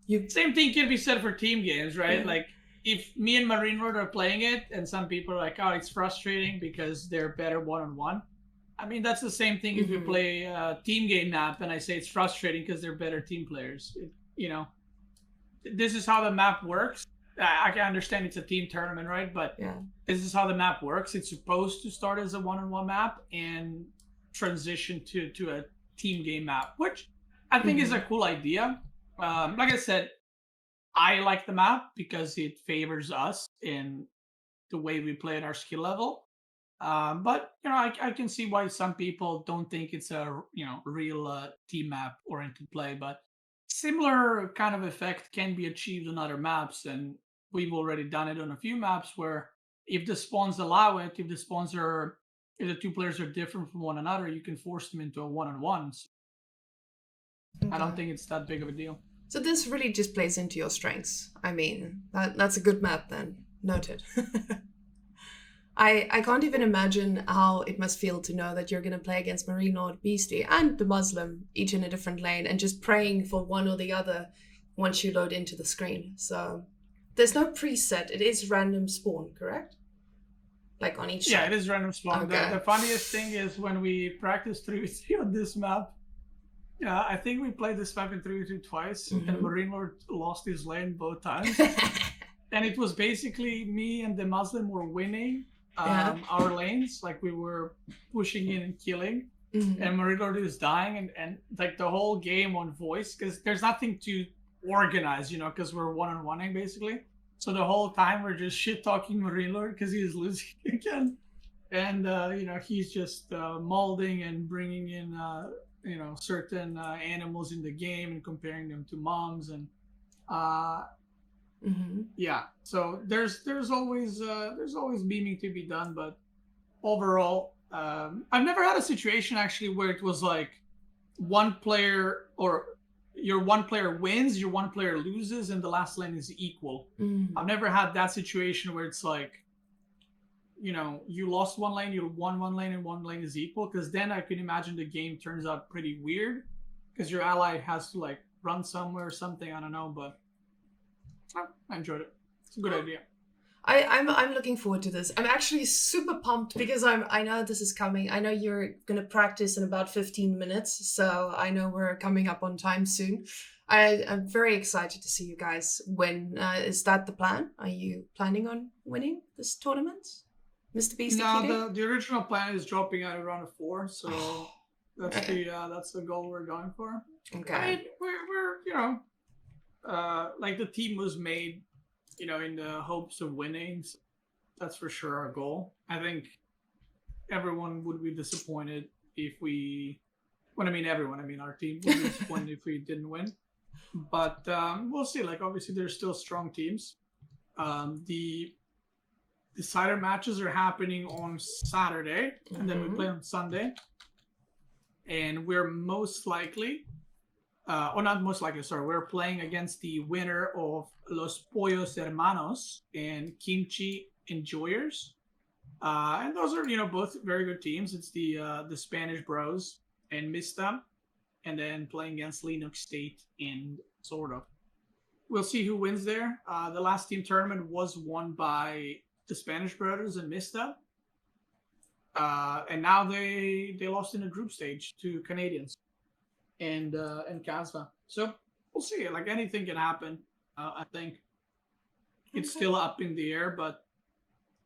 you... Same thing can be said for team games, right? Yeah. Like, if me and Marine Lord are playing it, and some people are like, oh, it's frustrating because they're better one-on-one. I mean, that's the same thing if you play a team game map, and I say it's frustrating because they're better team players. This is how the map works. I can understand it's a team tournament, right? But this is how the map works. It's supposed to start as a one-on-one map and transition to a team game map, which I think is a cool idea. Like I said, I like the map because it favors us in the way we play at our skill level. But I can see why some people don't think it's a real team map oriented play. But similar kind of effect can be achieved on other maps, and we've already done it on a few maps where if the spawns allow it, if the 2 players are different from one another, you can force them into a one-on-one. Okay. I don't think it's that big of a deal. So this really just plays into your strengths. I mean, that's a good map then. Noted. I can't even imagine how it must feel to know that you're going to play against Marine Lord, Beastie, and the Muslim, each in a different lane, and just praying for one or the other once you load into the screen. So there's no preset. It is random spawn, correct? Like on each side? Yeah, it is random spawn. Okay. The funniest thing is when we practice 3v3 on this map, I think we played this map in 3v2 twice, and Marine Lord lost his lane both times. And it was basically me and the Muslim were winning our lanes, like we were pushing in and killing, and Marine Lord is dying, and like the whole game on voice, because there's nothing to organize, because we're one-on-one-ing basically. So the whole time we're just shit-talking Marine Lord because he's losing again. And, he's just molding and bringing in, certain animals in the game and comparing them to moms. And, yeah, so there's always beaming to be done. But overall, I've never had a situation actually where it was like one player or your one player wins, your one player loses, and the last lane is equal. I've never had that situation where it's like, you lost one lane, you won one lane, and one lane is equal, because then I can imagine the game turns out pretty weird because your ally has to like run somewhere or something. I don't know, but I enjoyed it. It's a good idea. I'm looking forward to this. I'm actually super pumped because I know this is coming. I know you're gonna practice in about 15 minutes, so I know we're coming up on time soon. I'm very excited to see you guys win. Is that the plan? Are you planning on winning this tournament, Mr. No, Beastyqt? the original plan is dropping out around a 4, so that's the goal we're going for. I Okay. mean, we're like the team was made, in the hopes of winning. So that's for sure our goal. I think everyone would be disappointed if we. When I mean everyone, I mean our team would be disappointed if we didn't win. But we'll see. Like obviously, there's still strong teams. The decider matches are happening on Saturday, and then we play on Sunday. And we're most likely, or not most likely, sorry, we're playing against the winner of Los Pollos Hermanos and Kimchi Enjoyers. And those are, both very good teams. It's the Spanish Bros and Mista, and then playing against Linux State and sort of. We'll see who wins there. The last team tournament was won by the Spanish Brothers and Mista. And now they lost in the group stage to Canadians and Casva. So we'll see. Like anything can happen. I think it's still up in the air, but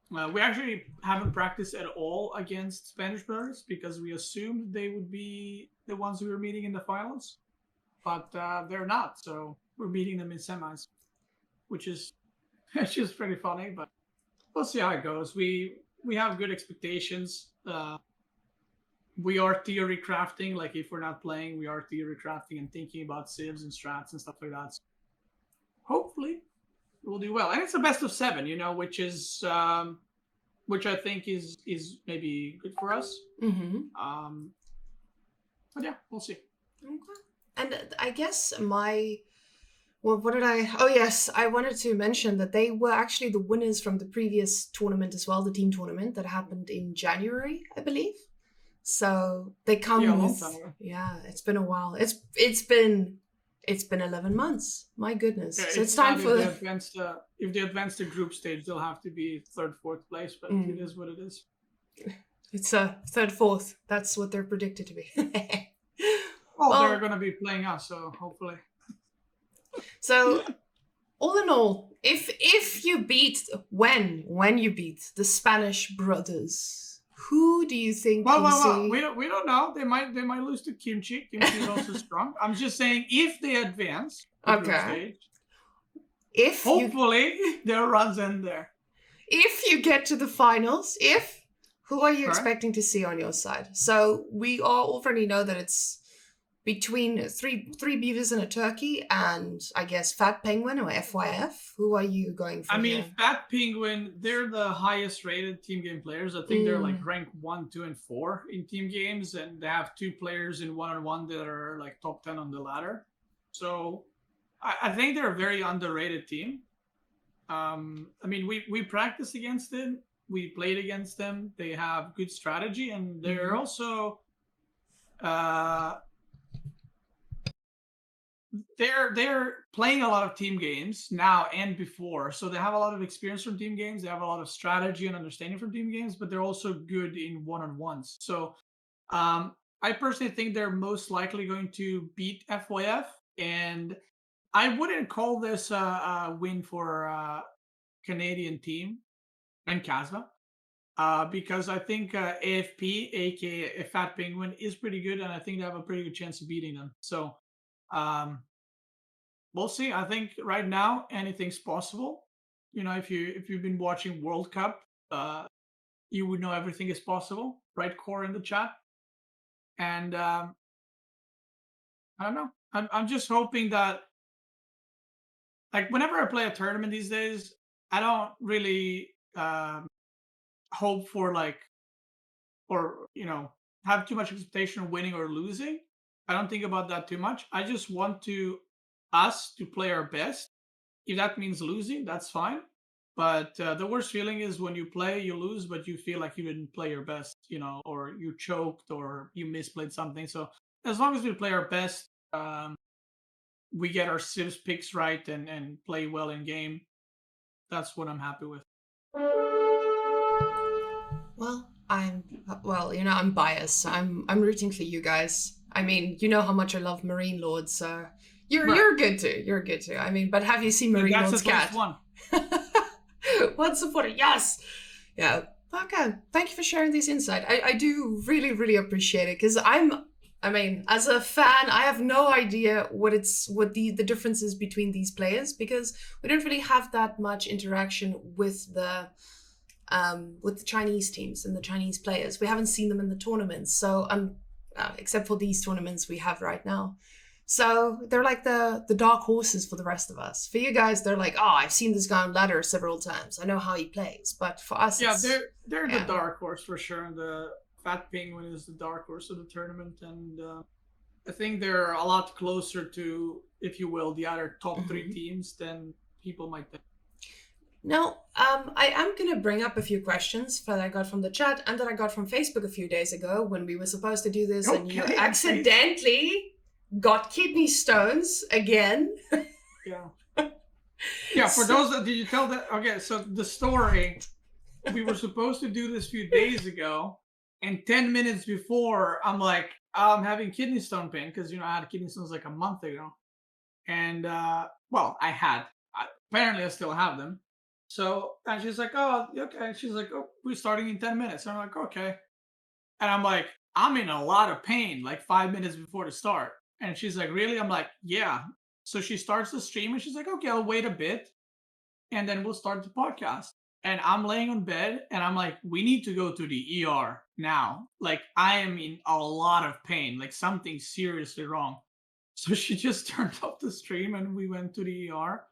we actually haven't practiced at all against Spanish Brothers because we assumed they would be the ones we were meeting in the finals, but they're not. So we're meeting them in semis, which is it's just pretty funny. But we'll see how it goes. We have good expectations. We are theory crafting. Like if we're not playing, we are theory crafting and thinking about civs and strats and stuff like that. So hopefully, we'll do well. And it's a best of 7, which I think is maybe good for us. But yeah, we'll see. Okay. And I guess what did I? Oh, yes. I wanted to mention that they were actually the winners from the previous tournament as well, the team tournament that happened in January, I believe. So they come with. Yeah, it's been a while. It's been 11 months. My goodness. Yeah, so it's time for if they advance the group stage, they'll have to be 3rd, 4th place, but it is what it is. It's a 3rd, 4th. That's what they're predicted to be. well, they're going to be playing us, so hopefully. So, all in all, if you beat when you beat the Spanish Brothers, who do you think? Well, we don't know. They might lose to Kimchi. Kimchi is also strong. I'm just saying if they advance the group stage, hopefully their runs end there. If you get to the finals, who are you expecting to see on your side? So we all already know that it's between three beavers and a turkey, and I guess Fat Penguin or FYF. Who are you going for? I mean, Fat Penguin, they're the highest rated team game players. I think they're like ranked 1, 2, and 4 in team games, and they have 2 players in 1-on-1 that are like top 10 on the ladder. So I think they're a very underrated team. I mean, we practiced against them. We played against them. They have good strategy, and they're also they're playing a lot of team games now and before, so they have a lot of experience from team games. They have a lot of strategy and understanding from team games, but they're also good in 1-on-1s. So I personally think they're most likely going to beat FYF, and I wouldn't call this a win for a Canadian team and Casva. Because I think AFP, aka Fat Penguin, is pretty good, and I think they have a pretty good chance of beating them. So we'll see. I think right now anything's possible. If you've been watching World Cup, you would know everything is possible, right? Core in the chat, and I don't know. I'm just hoping that, like, whenever I play a tournament these days, I don't really hope for or have too much expectation of winning or losing. I don't think about that too much. I just want us to play our best. If that means losing, that's fine. But the worst feeling is when you play, you lose, but you feel like you didn't play your best, or you choked or you misplayed something. So as long as we play our best, we get our civs picks right and play well in game, that's what I'm happy with. Well, I'm biased. So I'm rooting for you guys. I mean, you know how much I love Marine Lords, so you're good too. You're good too. I mean, but have you seen Marine That's Lord's at least cat? one. One supporter, yes. Yeah. Okay. Thank you for sharing this insight. I do really, really appreciate it because as a fan, I have no idea what the difference is between these players because we don't really have that much interaction with the Chinese teams and the Chinese players. We haven't seen them in the tournaments, so except for these tournaments we have right now. So they're like the dark horses for the rest of us. For you guys, they're like, oh, I've seen this guy on ladder several times. I know how he plays. But for us, they're the dark horse for sure. The Fat Penguin is the dark horse of the tournament, and I think they're a lot closer to, if you will, the other top three teams than people might think. Now, I am going to bring up a few questions that I got from the chat and that I got from Facebook a few days ago when we were supposed to do this, and you accidentally got kidney stones again. Yeah. For those that did you tell that? Okay, so the story, we were supposed to do this a few days ago, and 10 minutes before, I'm like, I'm having kidney stone pain because I had kidney stones like a month ago, and I had. Apparently, I still have them. So, and she's like, oh, okay. She's like, oh, we're starting in 10 minutes. And I'm like, okay. And I'm like, I'm in a lot of pain, like 5 minutes before the start. And she's like, really? I'm like, yeah. So she starts the stream and she's like, okay, I'll wait a bit and then we'll start the podcast. And I'm laying on bed and I'm like, we need to go to the ER now. Like, I am in a lot of pain, like something seriously wrong. So she just turned off the stream and we went to the ER.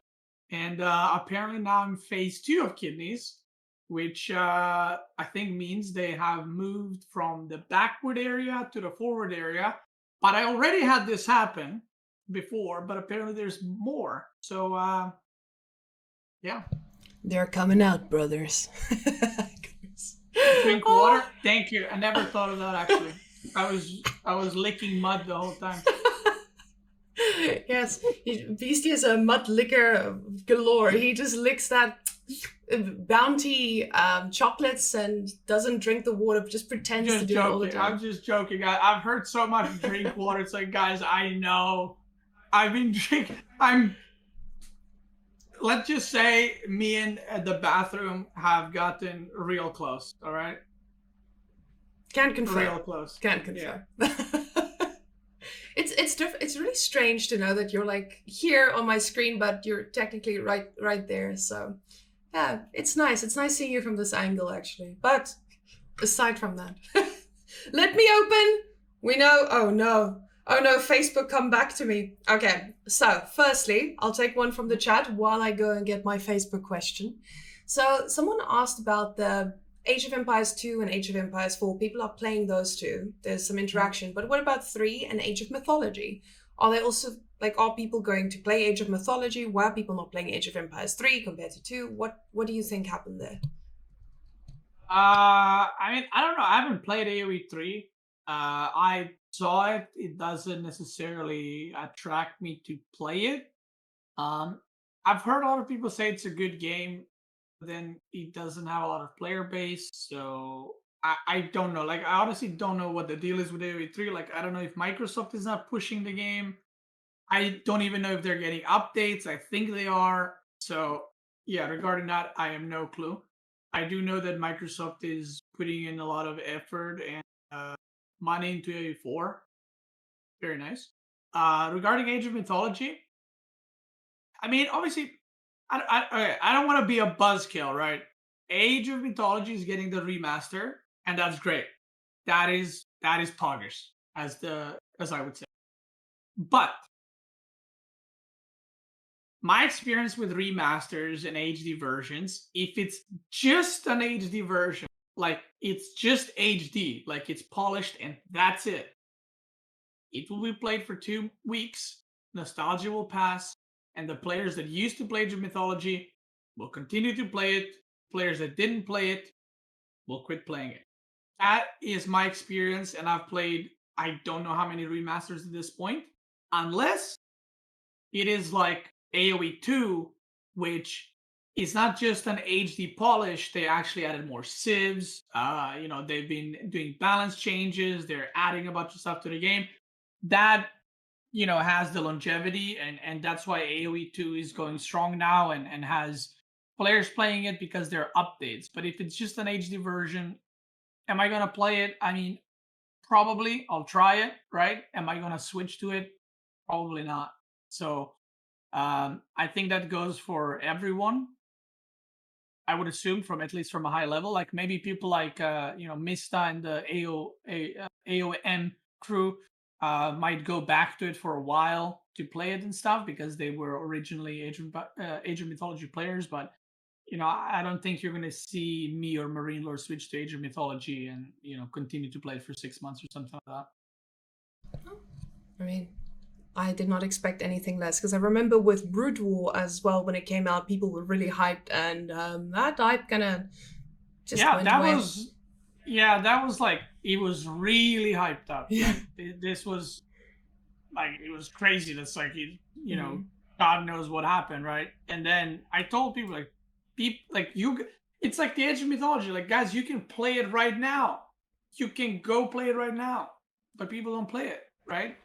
And apparently now I'm phase 2 of kidneys, which I think means they have moved from the backward area to the forward area. But I already had this happen before, but apparently there's more. So, yeah. They're coming out, brothers. Drink water? Thank you. I never thought of that, actually. I was licking mud the whole time. Yes, Beastie is a mud licker galore. He just licks that bounty chocolates and doesn't drink the water, just pretends to do it all the time. I'm just joking. I've heard so much drink water. It's like, guys, I know. I've been drinking. Let's just say me and the bathroom have gotten real close, all right? Can't confirm. Real close. Can't confirm. Yeah. It's really strange to know that you're like here on my screen, but you're technically right there. So yeah, it's nice. It's nice seeing you from this angle, actually. But aside from that, let me open. We know. Oh no, Facebook, come back to me. Okay, so firstly, I'll take one from the chat while I go and get my Facebook question. So someone asked about the Age of Empires 2 and Age of Empires 4. People are playing those two. There's some interaction. But what about 3 and Age of Mythology? Are they also, are people going to play Age of Mythology? Why are people not playing Age of Empires 3 compared to 2? What do you think happened there? I don't know. I haven't played AoE 3. I saw it. It doesn't necessarily attract me to play it. I've heard a lot of people say it's a good game. Then it doesn't have a lot of player base, so I don't know. Like, I honestly don't know what the deal is with AoE 3. Like, I don't know if Microsoft is not pushing the game. I don't even know if they're getting updates. I think they are. So yeah, regarding that, I have no clue. I do know that Microsoft is putting in a lot of effort and money into AoE 4. Very nice. Regarding Age of Mythology, I mean, obviously, I don't want to be a buzzkill, right? Age of Mythology is getting the remaster, and that's great. That is poggers, as I would say. But my experience with remasters and HD versions, if it's just an HD version, like it's just HD, like it's polished and that's it, it will be played for 2 weeks. Nostalgia will pass. And the players that used to play Age of Mythology will continue to play it. Players that didn't play it will quit playing it. That is my experience, and I've played I don't know how many remasters at this point, unless it is like AoE 2, which it's not just an HD polish. They actually added more civs. They've been doing balance changes. They're adding a bunch of stuff to the game. That has the longevity, and that's why AoE 2 is going strong now and has players playing it because there are updates. But if it's just an HD version, am I gonna play it? I mean, probably I'll try it, right? Am I gonna switch to it? Probably not. So I think that goes for everyone. I would assume at least from a high level, like maybe people like Mista and the AOM crew might go back to it for a while to play it and stuff because they were originally Age of Mythology players. But I don't think you're going to see me or Marine Lord switch to Age of Mythology and continue to play it for 6 months or something like that. I mean, I did not expect anything less, because I remember with Brood War as well, when it came out, people were really hyped, and that hype kind of just went away. That was like, it was really hyped up. Yeah. Like, this was like, it was crazy. That's like, God knows what happened, right? And then I told people it's like the Age of Mythology. Like, guys, you can play it right now. You can go play it right now, but people don't play it, right?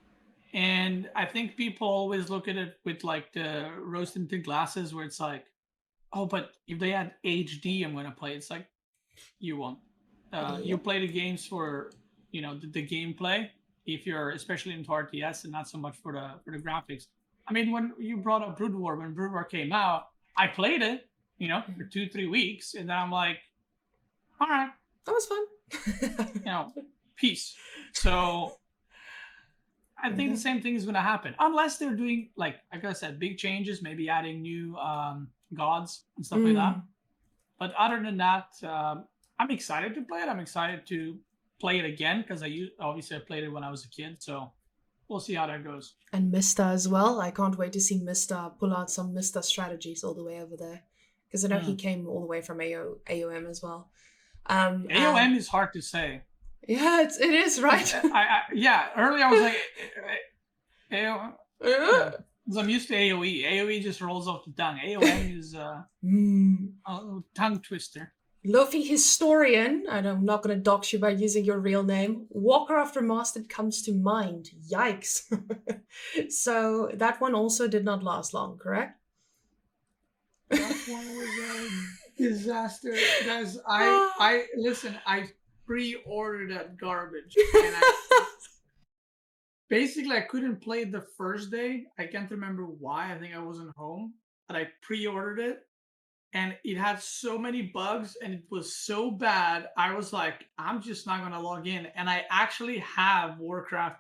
And I think people always look at it with like the rose-tinted glasses, where it's like, oh, but if they had HD, I'm gonna play. It's like, you won't. You play the games for the gameplay. If you're especially into RTS and not so much for the graphics. I mean, when you brought up Brood War, when Brood War came out, I played it, for 2-3 weeks, and then I'm like, all right, that was fun. Peace. So I think the same thing is going to happen, unless they're doing, like I said, big changes, maybe adding new gods and stuff like that. But other than that, I'm excited to play it. I'm excited to play it again because obviously I played it when I was a kid. So we'll see how that goes. And Mista as well. I can't wait to see Mista pull out some Mista strategies all the way over there, because I know he came all the way from AOM as well. AOM is hard to say. Yeah, it is, right? Earlier I was like, AOM. Because I'm used to AOE. AOE just rolls off the tongue. AOM is a tongue twister. Luffy Historian, and I'm not going to dox you by using your real name. Warcraft Remastered comes to mind. Yikes. So that one also did not last long, correct? That one was a disaster. Guys, I pre-ordered that garbage, and basically I couldn't play it the first day. I can't remember why. I think I wasn't home, but I pre-ordered it, and it had so many bugs, and it was so bad. I was like, I'm just not gonna log in. And I actually have Warcraft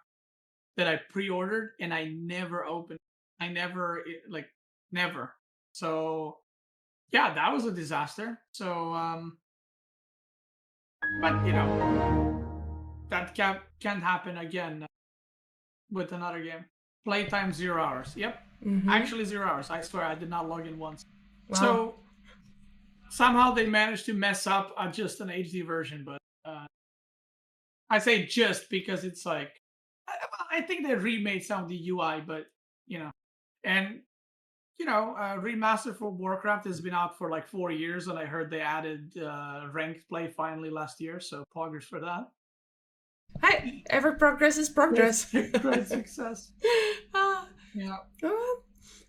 that I pre-ordered, and I never opened. I never. So yeah, that was a disaster. So but that can't happen again with another game. Playtime 0 hours. Yep. Actually 0 hours. I swear I did not log in once. Wow. So somehow they managed to mess up just an HD version, but I say just because it's like, I think they remade some of the UI, but and Remaster for Warcraft has been out for like 4 years, and I heard they added ranked play finally last year, so poggers for that. Hey, every progress is progress. Great success. Yeah.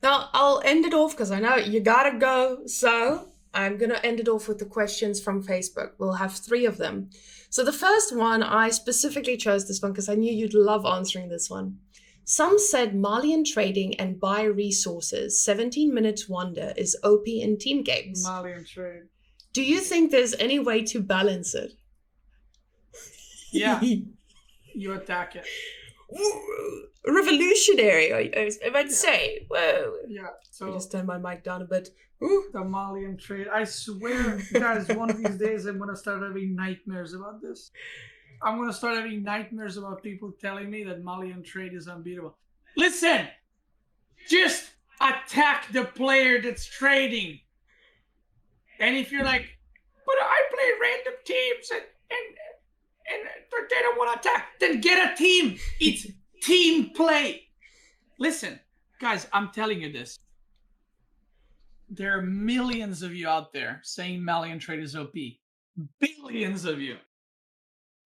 Now, I'll end it off because I know you gotta go, so I'm gonna end it off with the questions from Facebook. We'll have 3 of them. So the first one, I specifically chose this one because I knew you'd love answering this one. Some said Malian trading and buy resources, 17 minutes wonder is OP in team games. Malian trade. Do you think there's any way to balance it? Yeah. You attack it. Revolutionary, I might say. Whoa. Yeah. So I just turn my mic down a bit. The Malian trade. I swear, guys, one of these days I'm going to start having nightmares about this. I'm going to start having nightmares about people telling me that Malian trade is unbeatable. Listen, just attack the player that's trading. And if you're like, but I play random teams and they don't want to attack, then get a team. It's team play. Listen, guys, I'm telling you this. there are millions of you out there saying Malian trade is OP. Billions of you.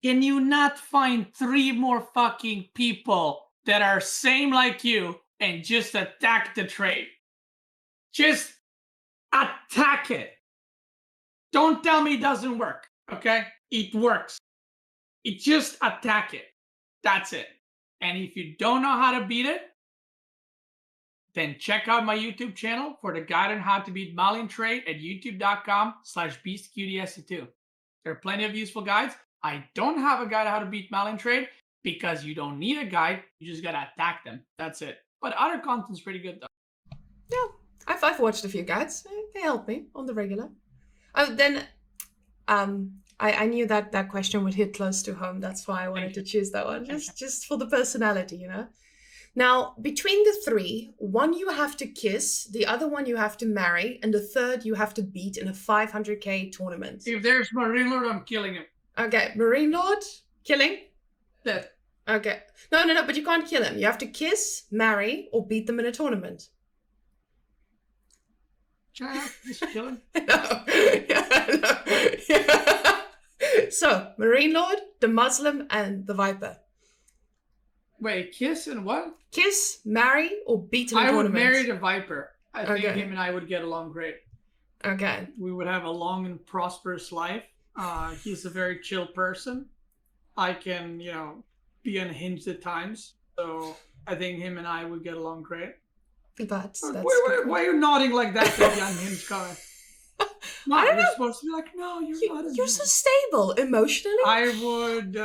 Can you not find 3 more fucking people that are same like you and just attack the trade? Just attack it. Don't tell me it doesn't work, okay? It works. It just attack it. That's it. And if you don't know how to beat it, then check out my YouTube channel for the guide on how to beat Malian trade at youtube.com/beastqt2. There are plenty of useful guides. I don't have a guide on how to beat Malian trade because you don't need a guide. You just gotta attack them. That's it. But other content's pretty good though. Yeah, I've watched a few guides. They help me on the regular. I knew that question would hit close to home. That's why I wanted to choose that one, just for the personality, you know. Now, between the 3, one you have to kiss, the other one you have to marry, and the third you have to beat in a 500k tournament. If there's Marine Lord, I'm killing him. Okay, Marine Lord, killing? Dead. Okay. No, but you can't kill him. You have to kiss, marry, or beat them in a tournament. Just kill him. No. Yeah. So, Marine Lord, the Muslim, and the Viper. Wait, kiss and what? Kiss, marry, or beat in a tournament? I would marry the Viper. I think him and I would get along great. Okay. We would have a long and prosperous life. He's a very chill person. I can, be unhinged at times. So I think him and I would get along great. That's why are you nodding like that to the unhinged guy? I don't know. You're supposed to be like, no, you're not unhinged. You're so stable emotionally. I would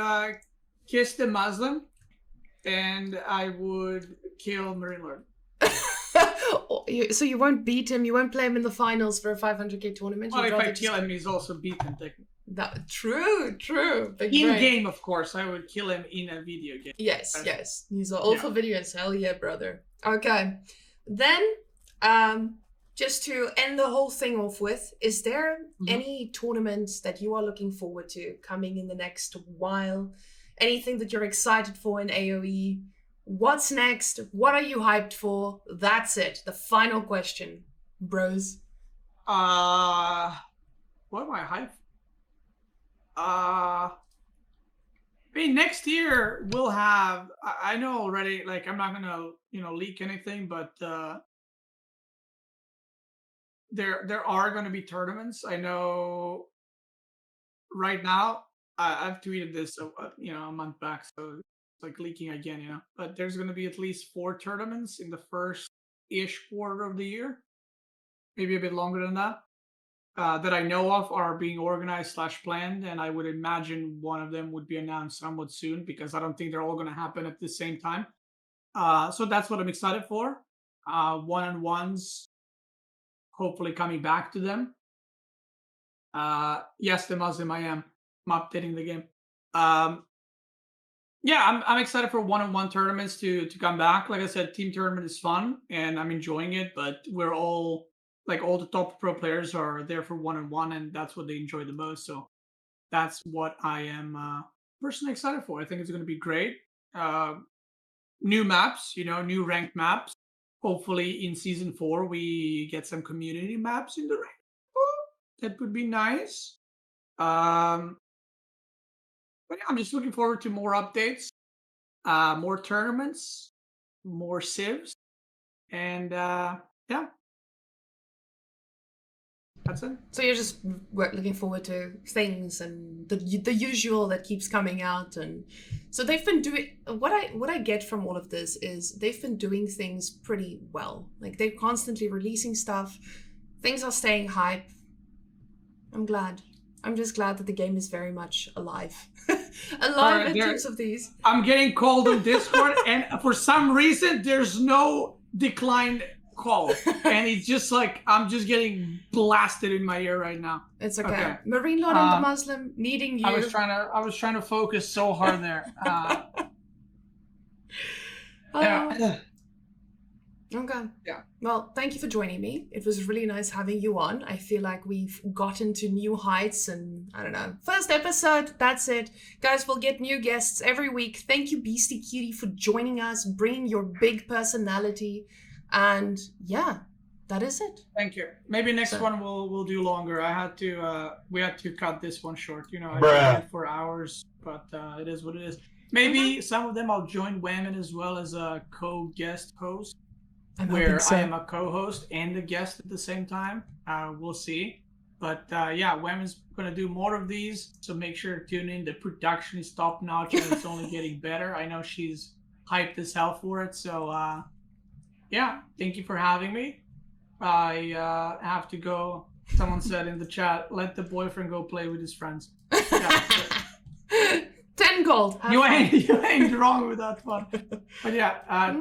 kiss the Muslim and I would kill Marine Lord. So you won't beat him, you won't play him in the finals for a 500k tournament? Well, if I kill him, he's also beaten technically. True. In game, of course, I would kill him in a video game. Yes. These are all for videos. Hell yeah, brother. Okay. Then, just to end the whole thing off with, is there any tournaments that you are looking forward to coming in the next while? Anything that you're excited for in AoE? What's next? What are you hyped for? That's it. The final question, bros. What am I hyped for? I mean, next year we'll have, I know already, like, I'm not gonna, leak anything, but there are going to be tournaments. I know right now, I've tweeted this, a month back, so it's like leaking again, but there's going to be at least 4 tournaments in the first-ish quarter of the year, maybe a bit longer than that. That I know of are being organized/planned, and I would imagine one of them would be announced somewhat soon because I don't think they're all going to happen at the same time. So that's what I'm excited for. One-on-ones, hopefully coming back to them. Yes, the Muslim, I'm updating the game. Yeah, I'm excited for one-on-one tournaments to come back. Like I said, team tournament is fun, and I'm enjoying it, but we're all... Like, all the top pro players are there for one-on-one, and that's what they enjoy the most. So that's what I am personally excited for. I think it's going to be great. New maps, new ranked maps. Hopefully in Season 4, we get some community maps in the ranked. That would be nice. But yeah, I'm just looking forward to more updates, more tournaments, more civs, and yeah. That's it. So you're just looking forward to things and the usual that keeps coming out, and so they've been doing what I get from all of this is they've been doing things pretty well. Like, they're constantly releasing stuff. Things are staying hype. I'm glad. I'm just glad that the game is very much alive. Alive in terms of these. I'm getting called on Discord, and for some reason there's no declined call, and it's just like I'm just getting blasted in my ear right now. It's okay. Marine Lord and the Muslim needing you. I was trying to focus so hard there. Yeah. Okay. Yeah. Well, thank you for joining me. It was really nice having you on. I feel like we've gotten to new heights, and I don't know. First episode, that's it. Guys, we'll get new guests every week. Thank you, Beastyqt, for joining us, bringing your big personality. And yeah, that is it. Thank you. Maybe next one we'll do longer. We had to cut this one short. I did it for hours, but it is what it is. Maybe some of them I'll join Whamenqt as well as a co-guest host, where I am a co-host and a guest at the same time. We'll see. But Whamenqt's going to do more of these, so make sure to tune in. The production is top notch and it's only getting better. I know she's hyped as hell for it. So thank you for having me. I have to go. Someone said in the chat, let the boyfriend go play with his friends. 10 gold. You ain't wrong with that one. But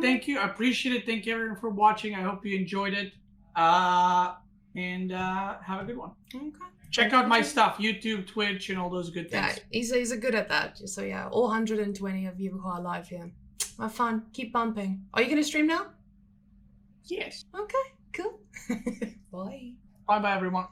thank you. I appreciate it. Thank you everyone for watching. I hope you enjoyed it. And have a good one. Okay. Check out my stuff, YouTube, Twitch, and all those good things. Yeah, he's good at that. So all 120 of you who are live here. Have fun. Keep bumping. Are you going to stream now? Yes. Okay, cool. Bye. Bye-bye, everyone.